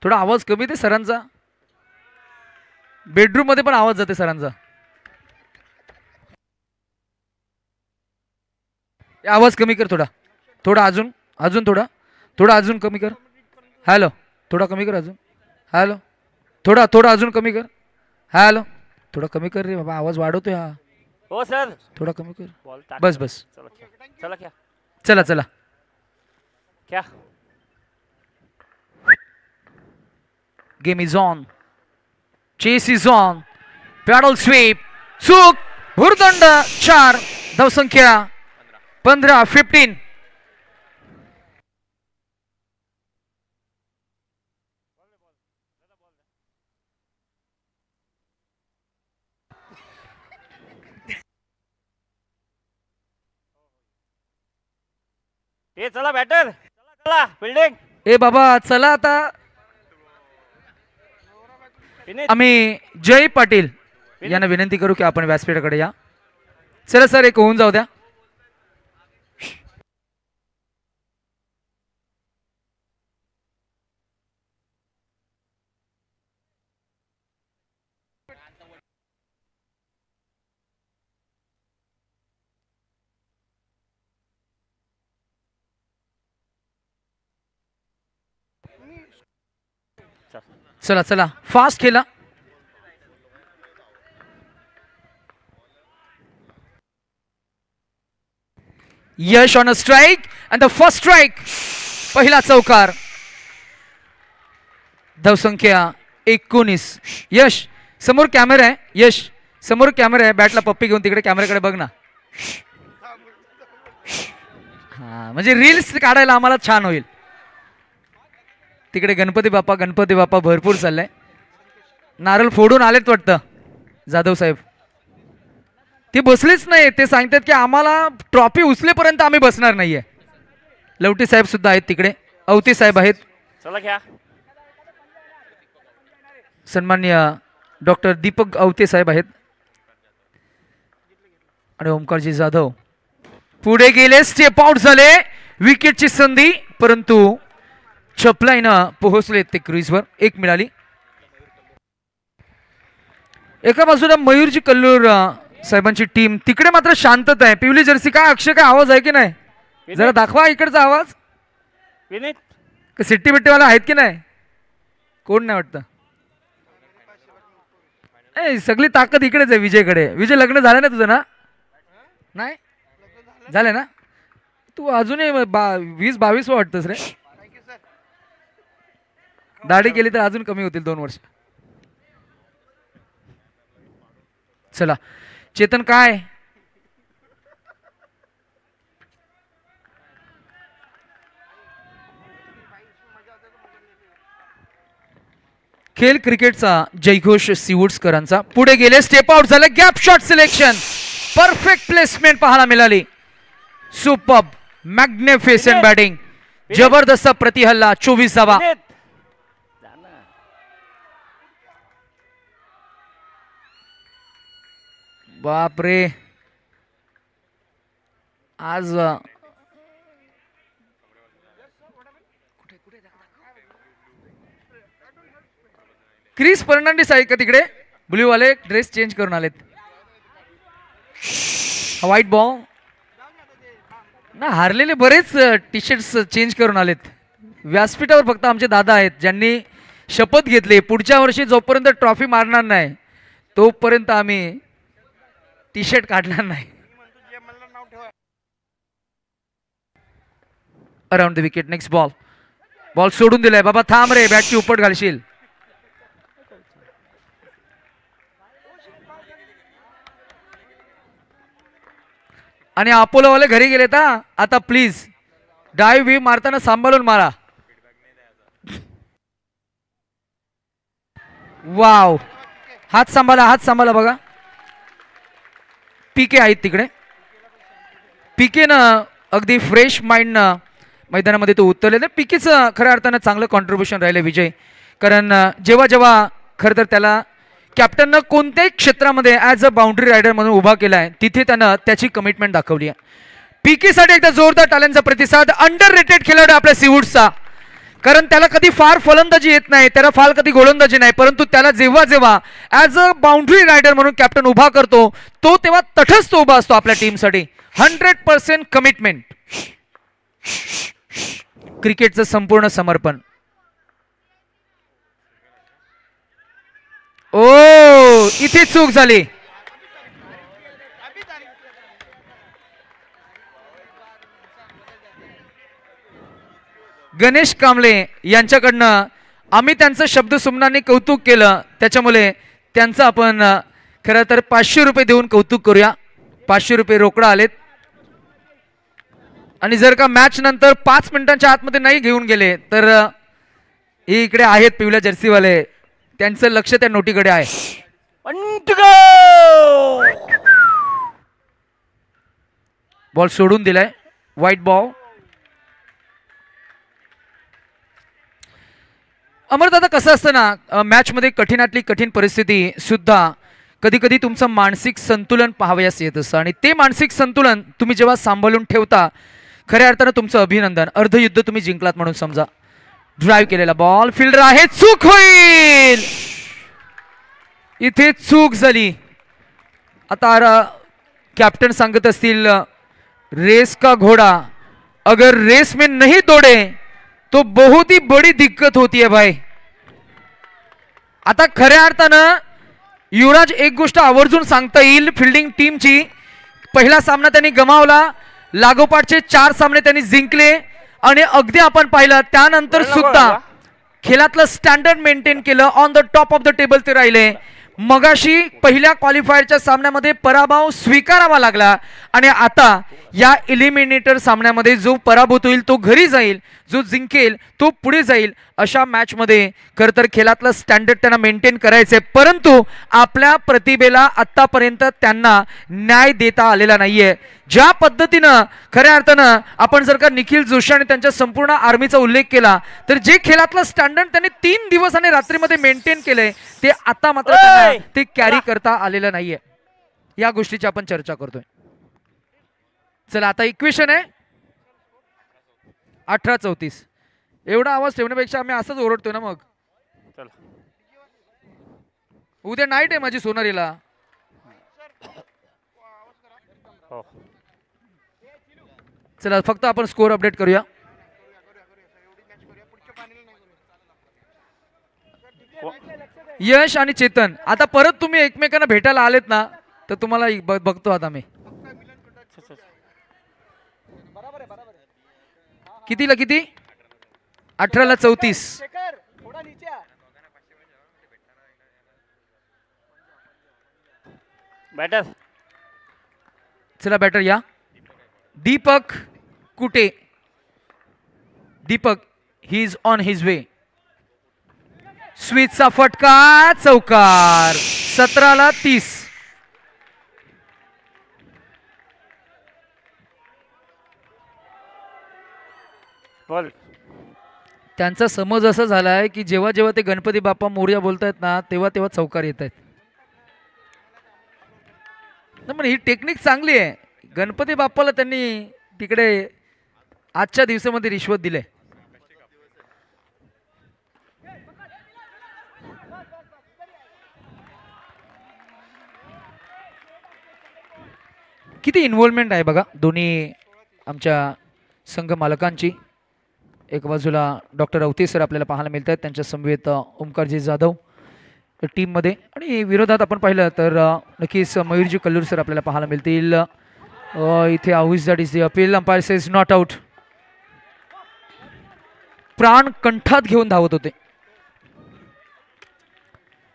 थोडा आवाज कमी दे सरांचा. बेडरूम मध्ये पण आवाज जाते सरांचा. आवाज कमी कर थोडा, थोडा अजून, अजून थोडा, थोडा अजून कमी कर. हॅलो, थोडा कमी कर अजून. हॅलो, थोडा थोडा अजून कमी कर. हॅलो, थोडा कमी कर रे बाबा, आवाज वाढवतोय हा. हो सर, थोडा कमी कर. बॉल टाक. बस बस. चला चला क्या चला चला. क्या game is on, chase is on, paddle sweep, चूक, भुर्दंड 4, धावसंख्या 15. ए चला बॅटर, चला चला फिल्डिंग. ए बाबा चला आता. विनीत आम्ही जय पाटील यांना विनंती करू की आपण व्यासपीठाकडे या. चला सर, एक होऊन जाऊ द्या. चला चला, फास्ट खेळा. Yash on a strike and the first strike. पहिला चौकार. धावसंख्या 19. यश समोर कॅमेरा आहे. यश समोर कॅमेरा आहे. बॅटला पप्पी घेऊन तिकडे कॅमेऱ्याकडे बघ ना. हा म्हणजे रील्स काढायला आम्हाला छान होईल. तिकडे गणपती बाप्पा भरपूर चाललाय. नारळ फोडून आलेत वाटतं जाधव साहेब. ते बसलेच नाही. ते सांगतात की आम्हाला ट्रॉफी उचलेपर्यंत आम्ही बसणार नाहीये. लवटी साहेब सुद्धा आहेत तिकडे. अवते साहेब आहेत. चला घ्या. सन्माननीय डॉक्टर दीपक अवते साहेब आहेत आणि ओमकारजी जाधव पुढे गेले. स्टेप आउट झाले. विकेटची संधी परंतु छपलाईनं पोहोचले ते क्रीजवर. एक मिळाली. एका बाजूला मयूरजी कल्लूर साहेबांची टीम. तिकडे मात्र शांतता आहे. पिवली जर्सी काय अक्षय काय आवाज आहे की नाही जरा दाखवा इकडचा आवाज. विनीत सिट्टी बिट्टीवाला आहेत की नाही. कोण नाही वाटतं. सगळी ताकद इकडेच आहे विजयकडे. विजय लग्न झालं ना तुझं ना. नाही झालं ना. तू अजूनही 20-22 वाटतस रे. दाढी केली तर अजून कमी होतील 2 वर्ष. चला चेतन काय खेळ क्रिकेटचा जयघोष सिवुड्सकरांचा. पुढे गेले. स्टेप आउट झाले. Gap shot selection. Perfect placement पाहायला मिळाली. Superb magnificent batting. जबरदस्त प्रतिहल्ला. 24 धावा. बापरे आज क्रिस फर्नांडिस आहे का तिकडे. ब्ल्यू वाले ड्रेस चेंज करून आलेत. व्हाईट बॉल ना. हारलेले बरेच टी शर्ट्स चेंज करून आलेत. व्यासपीठावर फक्त आमचे दादा आहेत ज्यांनी शपथ घेतली पुढच्या वर्षी जोपर्यंत ट्रॉफी मारणार नाही तोपर्यंत आम्ही टी शर्ट काढणार नाही. Around the wicket. Next ball. Ball सोडून दिलाय. बाबा थांब रे. बॅटची उपट घालशील. आणि अपोलोवाले घरी गेले का आता. प्लीज डायव्ह मारताना सांभाळून मारा. वाव. हात सांभाळा बघा. पीके आहेत तिकडे. पीकेनं अगदी फ्रेश माइंडनं मैदानामध्ये तो उतरलेला. पीकेचं खऱ्या अर्थानं चांगलं कॉन्ट्रीब्युशन राहिलं विजय. कारण जेव्हा खरं तर त्याला कॅप्टननं कोणत्याही क्षेत्रामध्ये ॲज अ बाउंड्री रायडर म्हणून उभा केला आहे तिथे त्यानं त्याची कमिटमेंट दाखवली आहे. पीकेसाठी एकदा जोरदार टाळ्यांचा प्रतिसाद. अंडर रेटेड खेळाडू आपल्या सिवुड्सचा. कारण त्याला कधी फार फलंदाजी येत नाही. त्याला फार कधी गोलंदाजी नाही. परंतु त्याला जेव्हा ॲज अ बाउंड्री रायडर म्हणून कॅप्टन उभा करतो तो तेव्हा तटस्थ उभा असतो आपल्या टीमसाठी. 100% कमिटमेंट. क्रिकेटचं संपूर्ण समर्पण. ओ इथे चूक झाली. गणेश कांबळे यांच्याकडनं आम्ही त्यांचं शब्दसुमनाने कौतुक केलं त्याच्यामुळे त्यांचं आपण खरं तर 500 रुपये देऊन कौतुक करूया. 500 रुपये रोकडा आलेत. आणि जर का मॅच नंतर 5 मिनिटांच्या आतमध्ये नाही घेऊन गेले तर हे इकडे आहेत पिवळ्या जर्सीवाले. त्यांचं लक्ष त्या नोटीकडे आहे. बॉल सोडून दिलाय. White ball. अमरदादा कसं असतं ना मॅच मध्ये कठीणातली कठीण परिस्थिती सुद्धा कधी कधी तुमचं मानसिक संतुलन पाहावयास येत असतं आणि ते मानसिक संतुलन तुम्ही जेव्हा सांभाळून ठेवता खऱ्या अर्थानं तुमचं अभिनंदन. अर्धयुद्ध तुम्ही जिंकलात म्हणून समजा. ड्राईव्ह केलेला बॉल. फिल्डर आहे. चूक होईल. इथे चूक झाली. आता कॅप्टन सांगत असतील रेस का घोडा अगर रेस में नहीं दौड़े तो बहुत ही बड़ी दिक्कत होती है भाई. आता खऱ्या अर्थानं युवराज एक गोष्ट आवर्जून सांगता येईल फिल्डिंग टीमची. पहिला सामना त्यांनी गमावला लागोपाठचे 4 सामने त्यांनी जिंकले आणि अगदी आपण पाहिलं त्यानंतर सुद्धा खेळातलं स्टँडर्ड मेंटेन केलं. On the top of the table ते राहिले. मगाशी पहिल्या क्वालिफायरच्या सामन्यामध्ये पराभव स्वीकारावा लागला आणि आता या एलिमिनेटर सामन्यामध्ये जो पराभूत होईल तो घरी जाईल, जो जिंकेल तो पुढे जाईल. अशा मॅच मध्ये खरं तर खेळातलं स्टँडर्ड त्यांना मेंटेन करायचंय, परंतु आपल्या प्रतिभेला आतापर्यंत त्यांना न्याय देता आलेला नाहीये. ज्या पद्धतीनं खऱ्या अर्थानं आपण जर का निखिल जोशी आणि त्यांच्या संपूर्ण आर्मीचा उल्लेख केला तर जे खेळातलं स्टँडर्ड त्यांनी 3 दिवस आणि रात्रीमध्ये मेंटेन केलंय ते आता मात्र त्यांना ते कॅरी करता आलेलं नाहीये. या गोष्टीची आपण चर्चा करतोय. चला आता इक्वेशन आहे 18-34. एवढा आवाज ठेवण्यापेक्षा आम्ही असंच ओरडतोय ना. मग चला उद्या नाईट आहे माझी सोनारीला. हो चला फक्त आपण स्कोर अपडेट करूया. यश आणि चेतन आता परत तुम्ही एकमेकांना भेटायला आलेत ना तर तुम्हाला बघतो आता मी. कितीला किती? 18-34. बॅटर चला बॅटर या. Deepak Kute. Deepak he is on his way. स्वीटचा फटका चौकार. 17-30. बॉल त्यांचा समज असा झालाय की जेव्हा जेव्हा ते गणपती बाप्पा मोरया बोलतायत ना तेव्हा तेव्हा चौकार येत आहेत. ही टेक्निक चांगली आहे. गणपती बाप्पाला त्यांनी तिकडे आजच्या दिवसामध्ये रिश्वत दिले. किती इन्व्हॉल्वमेंट आहे बघा दोन्ही आमच्या संघ मालकांची. एक बाजूला डॉक्टर अवते सर आपल्याला पाहायला मिळत आहेत, त्यांच्या समवेत ओमकारजी जाधव टीममध्ये, आणि विरोधात आपण पाहिलं तर नक्कीच मयूरजी कल्लूर सर आपल्याला पाहायला मिळतील. इथे house that is the appeal. Umpire says not out. प्राण कंठात घेऊन धावत होते.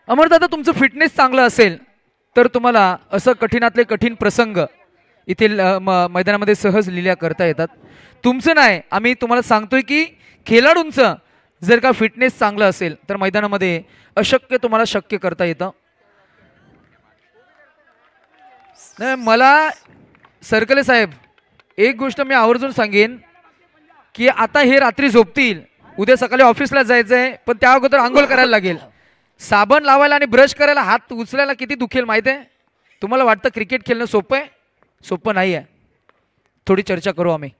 अमरदादा तुमचं फिटनेस चांगलं असेल तर तुम्हाला असं कठीणातले कठीण प्रसंग इथे मैदानामध्ये सहज लिहिल्या करता येतात. तुमचं नाही, आम्ही तुम्हाला सांगतोय की खेळाडूंचं जर का फिटनेस चांगलं असेल तर मैदानामध्ये अशक्य तुम्हाला शक्य करता येतं. नाही मला सरकले साहेब एक गोष्ट मी आवर्जून सांगेन की आता हे रात्री झोपतील, उद्या सकाळी ऑफिसला जायचंय, पण त्या अगोदर आंघोळ करायला लागेल. साबण लावायला आणि ब्रश करायला हात उचलायला किती दुखेल माहिती आहे. तुम्हाला वाटतं क्रिकेट खेळणं सोपं आहे? सोपं नाही आहे. थोडी चर्चा करू आम्ही.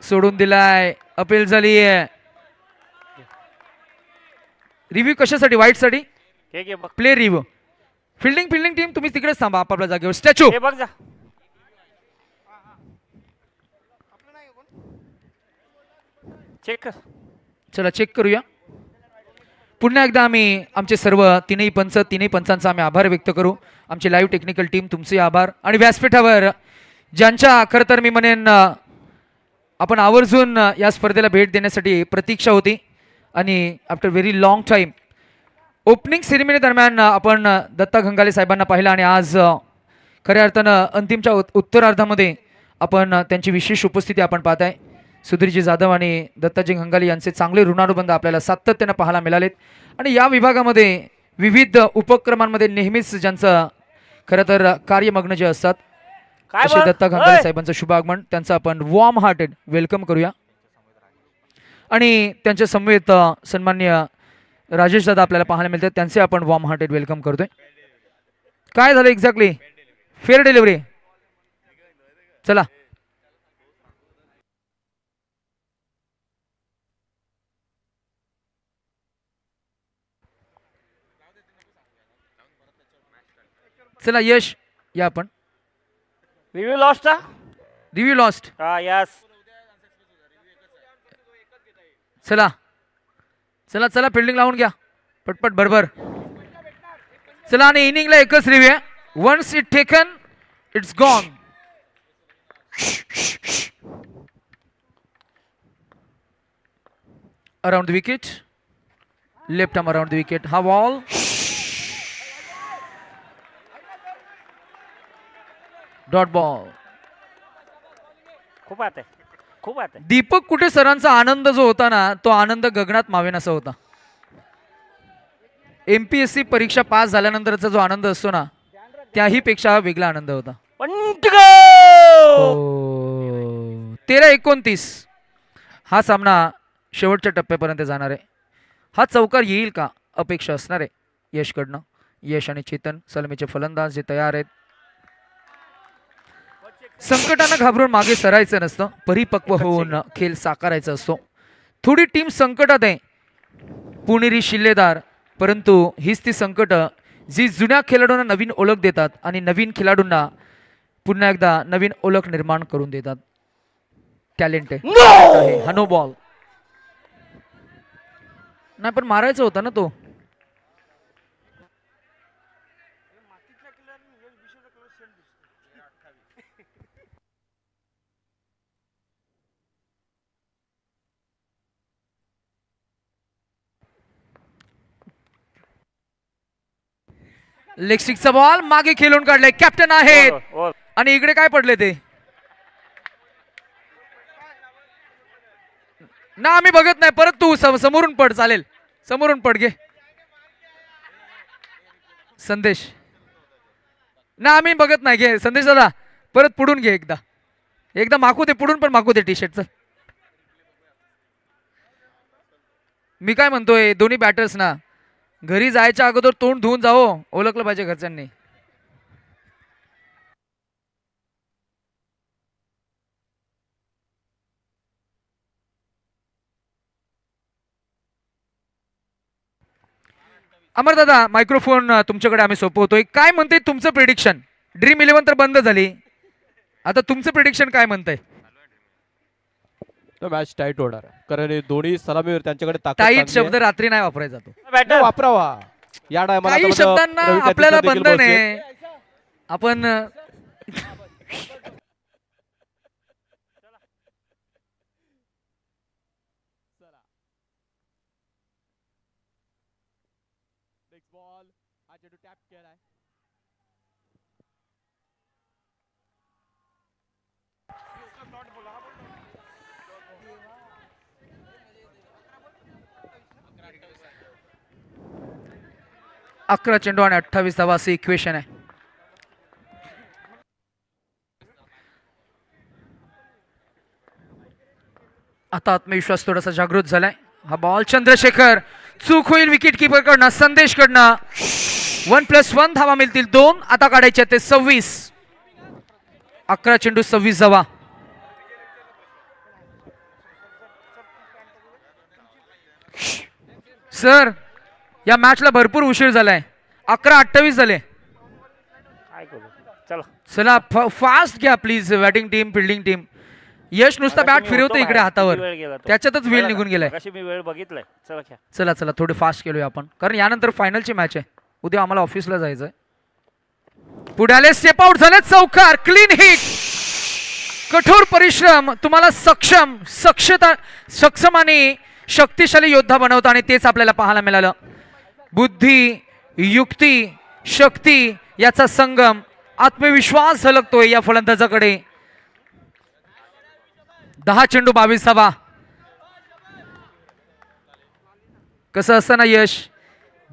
सोडून दिलाय, अपील झाली आहे. रिव्ह्यू कशासाठी? वाईट साठी प्ले रिव्ह्यू. फिल्डिंग टीम तुम्ही तिकडेच थांबा आपापल्या जागेवर. स्टॅच्यू बघ जा. चेक कर. चला चेक करूया. पुन्हा एकदा आम्ही आमचे सर्व तीनही पंचांचा आम्ही आभार व्यक्त करू. आमची लाईव्ह टेक्निकल टीम तुमचे आभार, आणि व्यासपीठावर ज्यांच्या खरं तर मी म्हणेन आपण आवर्जून या स्पर्धेला भेट देण्यासाठी प्रतीक्षा होती, आणि after very long time opening ceremony दरम्यान आपण दत्ता घंगाले साहेबांना पाहिलं, आणि आज खऱ्या अर्थानं अंतिमच्या उत्तरार्धामध्ये आपण त्यांची विशेष उपस्थिती आपण पाहत आहे. सुधीरजी जाधव आणि दत्ताजी घंगाले यांचे चांगले ऋणानुबंध आपल्याला सातत्यानं पाहायला मिळालेत, आणि या विभागामध्ये विविध उपक्रमांमध्ये नेहमीच ज्यांचं खरं तर कार्यमग्न जे असतात असे दत्ता घंगाले साहेबांचं शुभ आगमन, त्यांचं आपण वॉर्म हार्टेड वेलकम करूया. आणि त्यांच्या समवेत सन्माननीय राजेश दादा आपल्याला पाहायला मिळतात, त्यांचे आपण वॉर्म हार्टेड वेलकम करतोय. काय झालं एक्झॅक्टली? Fair delivery. चला चला यश या आपण. Review lost. Review lost. हा यस. चला चला चला फिल्डिंग लावून घ्या पटपट बरोबर. चला आणि इनिंगला एकच रिव्ह्यू आहे. Once it taken it's gone. Around the wicket, left arm around the wicket. Ha ball. Dot ball. खूप आत आहे, खूप आत आहे. दीपक कुठे सरांचा आनंद जो होता ना, तो आनंद गगनात मावेनासा होता. MPSC परीक्षा पास झाल्यानंतरचा जो आनंद असतो ना, त्याही पेक्षा हा वेगळा आनंद होता. 13-29 हा सामना शेवटच्या टप्प्यापर्यंत जाणार आहे. हा चौकार येईल का अपेक्षा असणार आहे यशकडनं. यश आणि चेतन सलामीचे फलंदाज जे तयार आहेत. संकटांना घाबरून मागे सरायचं नसतं, परिपक्व होऊन खेळ साकारायचा असतो. थोडी टीम संकटात आहे, पुणेरी शिल्लेदार, परंतु हीच ती संकट जी जुन्या खेळाडूंना नवीन ओळख देतात आणि नवीन खेळाडूंना पुन्हा एकदा नवीन ओळख निर्माण करून देतात. टॅलेंट आहे. हा नो बॉल नाही, पण मारायचा होता ना तो. लेग स्टिकचा बॉल मागे खेळून काढलाय. कॅप्टन आहेत ओव्हर. आणि इकडे काय पडले ते ना, आम्ही बघत नाही. परत तू समोरून पड, चालेल समोरून पड. घे संदेश ना, आम्ही बघत नाही. घे संदेश दादा, परत पुढून घे. एकदा माकू दे, पुढून पण माकू दे टी शर्टचं. मी काय म्हणतोय, दोन्ही बॅटर्स ना घरी जायच्या अगोदर तोंड धुवून जाओ, ओळखलं पाहिजे घरच्यांनी. अमर दादा, मायक्रोफोन तुमच्याकडे आम्ही सोपवतोय. काय म्हणते तुमचं प्रिडिक्शन? ड्रीम 11 तर बंद झाली, आता तुमचं प्रिडिक्शन काय म्हणतंय? मॅच टाईट होणार आहे, कारण हे दोन्ही सलामीवर त्यांच्याकडे ताकद टाईट चांगली शब्द रात्री नाही वापरायचा तो. बॅटर आहे. वापरावा या टायमाला. काही शब्दांना आपल्याला बंधन आहे. आपण अकरा चेंडू आणि 28 धावा असे इक्वेशन आहे. आता आत्मविश्वास थोडासा जागृत झालाय. हा बॉल चंद्रशेखर, चूक होईल विकेट किपर कडनं, संदेश कडनं. 1+1 धावा मिळतील 2. आता काढायचे ते 26. 11 चेंडू 26 धावा. सर, या मॅचला भरपूर उशीर झालाय. 11:28 झाले. काय करू, चला. चला फास्ट घ्या please, batting team fielding team. Yash नुसता बॅट फिरवतो इकडे हातावर, त्याच्यातच वेळ निघून गेलाय. कशी मी वेळ बघितलाय. चला खेळा. चला चला थोडे फास्ट केलूया आपण, कारण यानंतर फायनलची मॅच आहे. उद्या आम्हाला ऑफिसला जायचंय. पुढे आले, स्टेप आउट झाले. चौकार, क्लीन हिट. कठोर परिश्रम तुम्हाला सक्षम आणि शक्तिशाली योद्धा बनवतं, आणि तेच आपल्याला पाहायला मिळालं. बुद्धी, युक्ती, शक्ती याचा संगम, आत्मविश्वास झलकतोय या फलंदाजाकडे. 10 चेंडू 22 धावा. कसं असतं ना यश,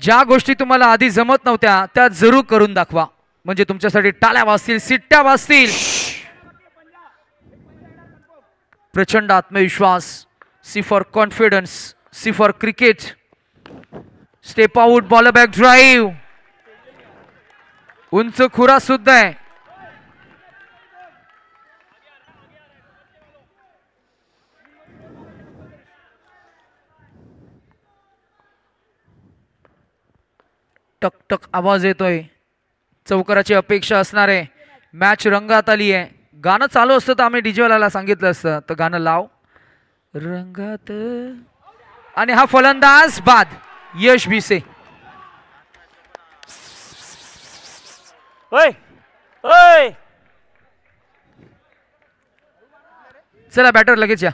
ज्या गोष्टी तुम्हाला आधी जमत नव्हत्या त्या जरूर करून दाखवा, म्हणजे तुमच्यासाठी टाळ्या वाजतील, सिट्ट्या वाजतील. प्रचंड आत्मविश्वास. C for confidence, C for cricket. Step out, ball back drive. उंच खुरा सुद्धा आहे. टक टक आवाज येतोय. चौकाराची अपेक्षा असणार आहे. मॅच रंगात आली आहे. गाणं चालू असतं तर आम्ही डीजेवाल्याला सांगितलं असतं, तर गाणं लाव रंगात. आणि हा फलंदाज बाद, यश भिसे. ओय ओय चला बॅटर लगेच या.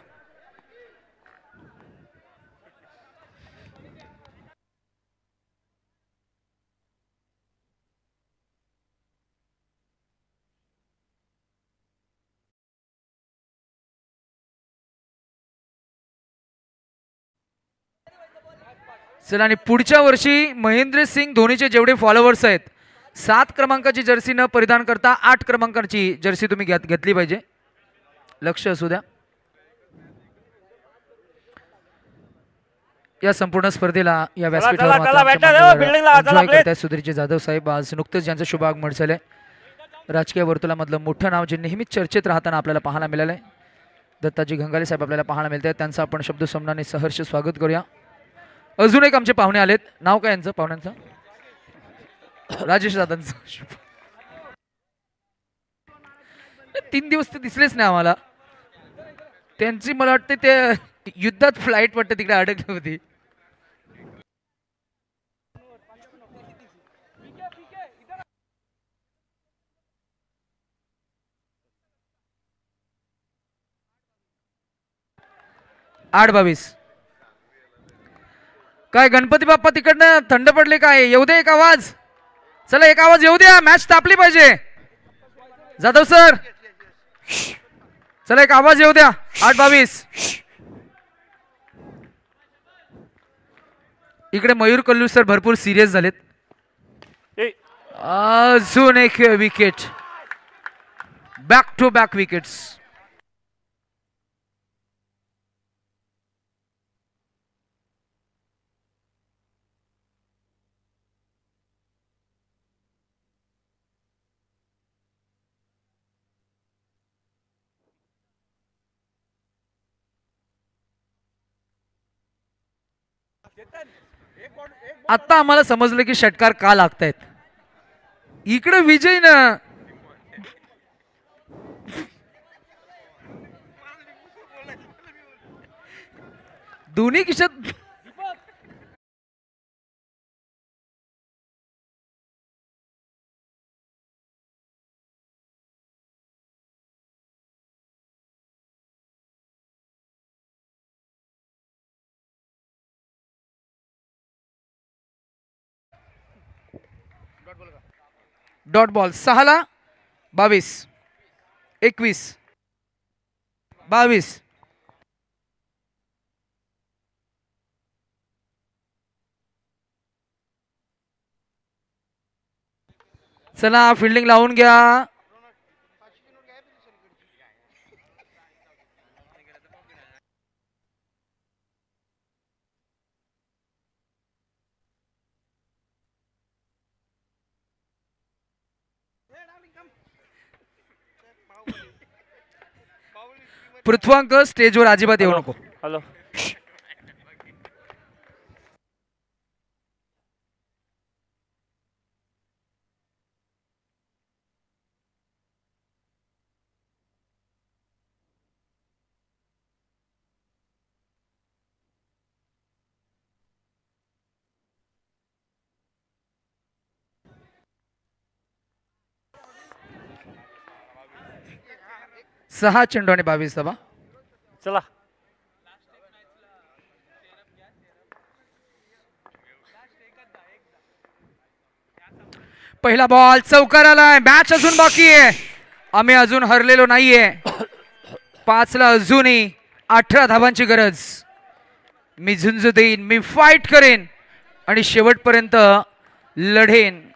चला आणि पुढच्या वर्षी महेंद्र सिंग धोनीचे जेवढे फॉलोअर्स आहेत 7 क्रमांकाची जर्सी न परिधान करता 8 क्रमांकाची जर्सी तुम्ही घेतली पाहिजे. लक्ष असू द्या. या संपूर्ण स्पर्धेला या व्यासपीठावर चला, चला, बैठा जाओ, building ला चला, please. सुधीरजी जाधव साहेब आज नुकतेच ज्यांचं शुभ आगमन झालंय. राजकीय वर्तुळामधलं मोठं नाव जे नेहमीच चर्चेत राहताना आपल्याला पाहायला मिळालंय. दत्ताजी घंगाले साहेब आपल्याला पाहायला मिळत आहेत. त्यांचं आपण शब्दसम्मानाने सहर्ष स्वागत करूया. अजून एक आमचे पाहुणे आलेत. नाव काय यांचं पाहुण्यांचं? राजेश दादांचं. 3 दिवस ते दिसलेच नाही आम्हाला. त्यांची मला वाटते ते युद्धात फ्लाईट वाटतं तिकडे अडकली होती. आठ 22. काय गणपती बाप्पा तिकडनं थंड पडले काय? येऊ दे एक आवाज. चला एक आवाज येऊ द्या. मॅच तापली पाहिजे. जाधव सर चला एक आवाज येऊ द्या. 8-22. इकडे मयूर कल्लू सर भरपूर सिरियस झालेत. अजून एक wicket. Back to back wickets. आता आम्हाला समजलं की षटकार का लागतायत. इकडे विजय ना दोन्ही खिशात. Dot ball 6 22 21 22. चला फिल्डिंग लावून घ्या. पृथ्वांक स्टेजवर अजिबात येऊ नको. हॅलो. सहा चेंडू आणि 22 धावा. चला पहिला बॉल चौकार आलाय. मॅच अजून बाकी आहे. आम्ही अजून हरलेलो नाहीये. 5ला अजूनही 18 धावांची गरज. मी झुंज देईन, मी फाईट करेन आणि शेवटपर्यंत लढेन.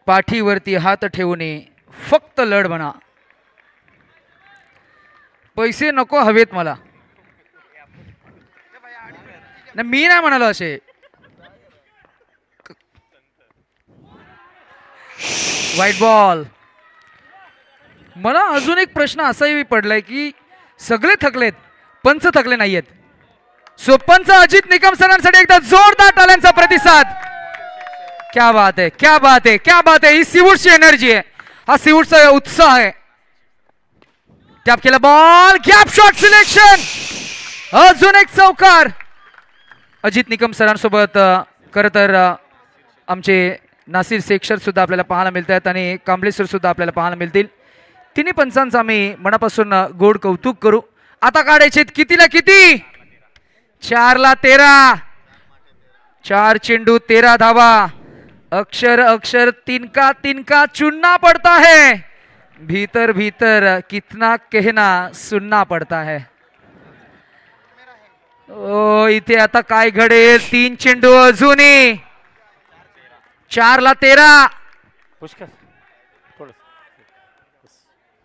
पाठीवरती हात ठेवून फक्त लढ म्हणा. पैसे नको हवेत मला. मी नाही म्हणालो असे. White ball. मला अजून एक प्रश्न असाही पडलाय की सगळे थकलेत, पंच थकले नाहीयेत. सो पंच अजित निकम सरांसाठी एकदा जोरदार टाळ्यांचा प्रतिसाद. क्या बात है, क्या बात है, क्या बात है. ही सिवूडची एनर्जी आहे, हा सिवूडचा उत्साह आहे. टॅप केला बॉल, गॅप शॉट सिलेक्शन. अजून एक चौकार. अजित निकम सरांसोबत खरं तर आमचे नासिर शेख सर सुद्धा आपल्याला पाहायला मिळत आहेत आणि कांबळे सर सुद्धा आपल्याला पाहायला मिळतील. तिन्ही पंचांचं आम्ही मनापासून गोड कौतुक करू. आता काढायचे कितीला किती? 4ला 13. 4 चेंडू 13 धावा. अक्षर अक्षर तिनका चुनना पड़ता है. भीतर भीतर कितना कहना सुनना पड़ता है. ओ इथे आता काय घडेल? 3 चेंडू अजूनही. 4ला 13. पुष्कर थोडं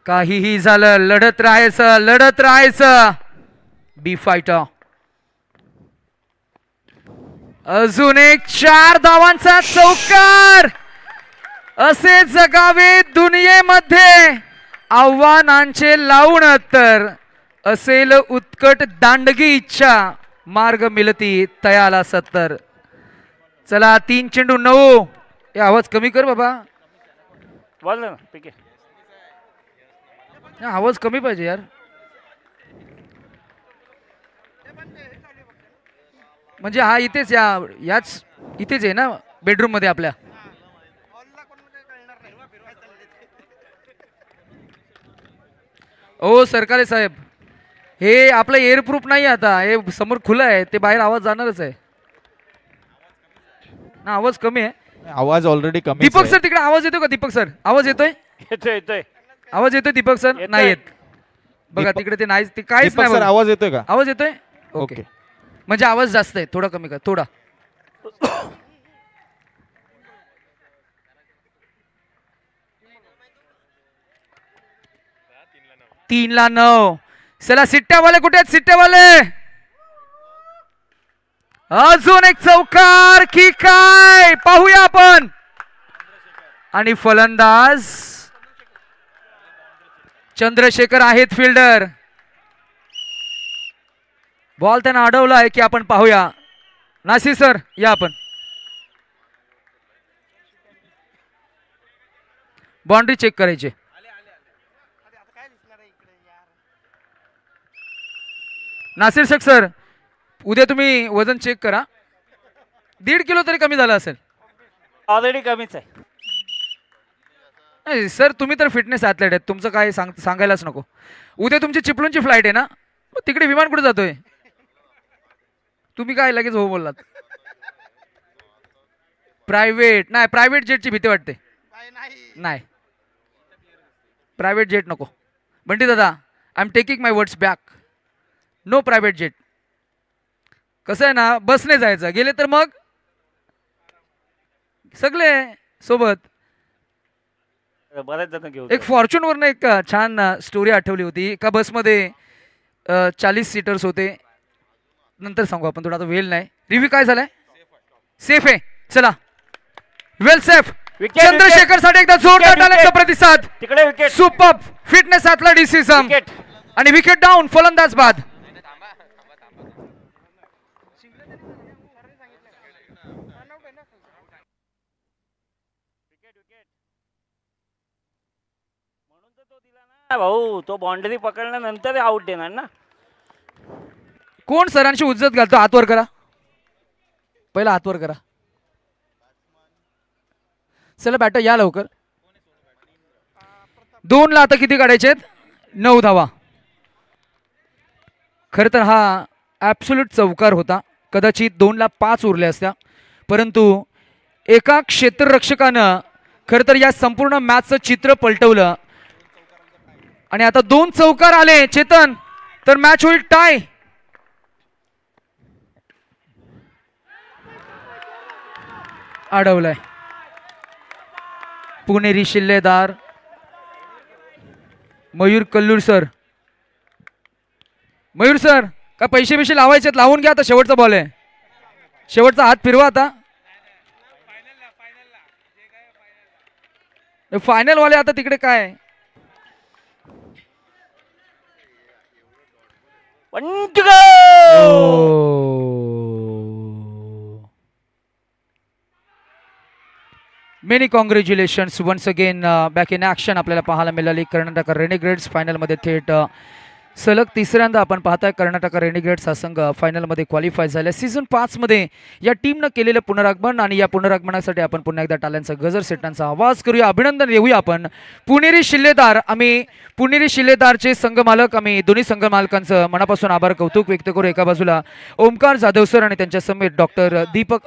काहीही झालं लढत राहायचं. बी फायटर. अजून एक 4 धावांचा चौकार. असे जगावे दुनियेमध्ये आव्हानांचे लावून तर असेल उत्कट दांडगी इच्छा मार्ग मिळती तयाला 70. चला 3 चेंडू 9. हे आवाज कमी कर बाबा. बोल ना ठीक आहे. आवाज कमी पाहिजे यार. म्हणजे हा इथेच याच इथेच आहे ना बेडरूम मध्ये आपल्या. ओ सरकारे साहेब हे आपलं एअरप्रूफ नाही आता. हे समोर खुलं आहे ते बाहेर आवाज जाणारच आहे ना. आवाज कमी आहे. आवाज ऑलरेडी कमी. दीपक सर तिकडे आवाज येतो का? दीपक सर आवाज येतोय? येतोय आवाज येतोय दीपक सर? येतोय. नाही येत बघा तिकडे ते नाही. ते काहीच नाही सर बघा. आवाज येतोय का? आवाज येतोय? Okay okay. म्हणजे आवाज जास्त आहे. थोडा कमी कर थोडा. 3ला 9. चला सिट्ट्यावाले कुठे आहेत? सिट्ट्यावाले अजून एक चौकार की काय पाहूया आपण. आणि फलंदाज चंद्रशेखर आहेत फिल्डर. बॉल त्यांना अडवला आहे की आपण पाहूया. नासिर सर या आपण. बाउंड्री चेक करायची. नासिर शेख सर उद्या तुम्ही वजन चेक करा. 1.5 किलो तरी कमी झालं असेल. ऑलरेडी कमीच आहे. नाही सर तुम्ही तर फिटनेस ॲथलेट आहेत. तुमचं काय सांगायलाच नको. उद्या तुमची चिपळूणची फ्लाईट आहे ना. मग तिकडे विमान कुठे जातोय? तुम्ही काय लगेच हो बोललात? प्रायव्हेट नाही. प्रायव्हेट जेटची भीती वाटते. नाही प्रायव्हेट जेट नको. बंटी दादा I am taking my words back. No private jet. कसं आहे ना बसने जायचं. गेले तर मग सगळे सोबत. बरेच जण घेऊ. एक फॉर्च्यूनवरनं एक छान स्टोरी आठवली होती. एका बसमध्ये 40 सीटर्स होते. नंतर सांगू आपण थोडा. आता वेळ नाही. रिव्ह्यू काय झालाय? सेफ आहे. चला वेल सेफ. चंद्रशेखर साठी एकदा जोरदार टाळ्यांचा प्रतिसाद. तिकडे विकेट. सुपर फिटनेस आतला डिसिजन विकेट. आणि विकेट डाऊन. फलंदाज बाद. भाऊ तो बाउंड्री पकडल्यानंतर आउट देणार ना. कोण सरांशी उज्जत घालतो? हातवर करा पहिला. हातवर करा. चला बॅटर या लवकर. 2ला आता किती काढायचे? 9 धावा. खरं तर हा ॲब्सोल्यूट चौकार होता. कदाचित 2ला 5 उरल्या असत्या. परंतु एका क्षेत्ररक्षकानं खरं तर या संपूर्ण मॅचचं चित्र पलटवलं. आणि आता 2 चौकार आले चेतन तर मॅच होईल टाय. अडवलाय पुणेरी शिल्लेदार मयूर कल्लूर सर. मयूर सर का पैसे बिशे लावायचे? लावून घ्या. आता शेवटचा बॉल आहे. शेवटचा हात फिरवा आता. फायनल वाले आता तिकडे काय? Many congratulations once again. Back in action आपल्याला पाहायला मिळाली. कर्नाटक रेनेग्रेड्स फायनलमध्ये थेट सलग तिसऱ्यांदा आपण पाहताय कर्नाटक रेनिगेट्स हा संघ फायनलमध्ये क्वालिफाय झाला. सीझन 5 मध्ये या टीमनं केलेलं पुनरागमन आणि या पुनरागमनासाठी आपण पुन्हा एकदा टाल्यांचा गजर सेटांचा आवाज करूया. अभिनंदन देऊया आपण पुणेरी शिल्लेदार. आम्ही पुणेरी शिल्लेदारचे संघ मालक, आम्ही दोन्ही संघ मालकांचं मनापासून आभार कौतुक व्यक्त करू. एका बाजूला ओमकार जाधव सर आणि त्यांच्या समेत डॉक्टर दीपक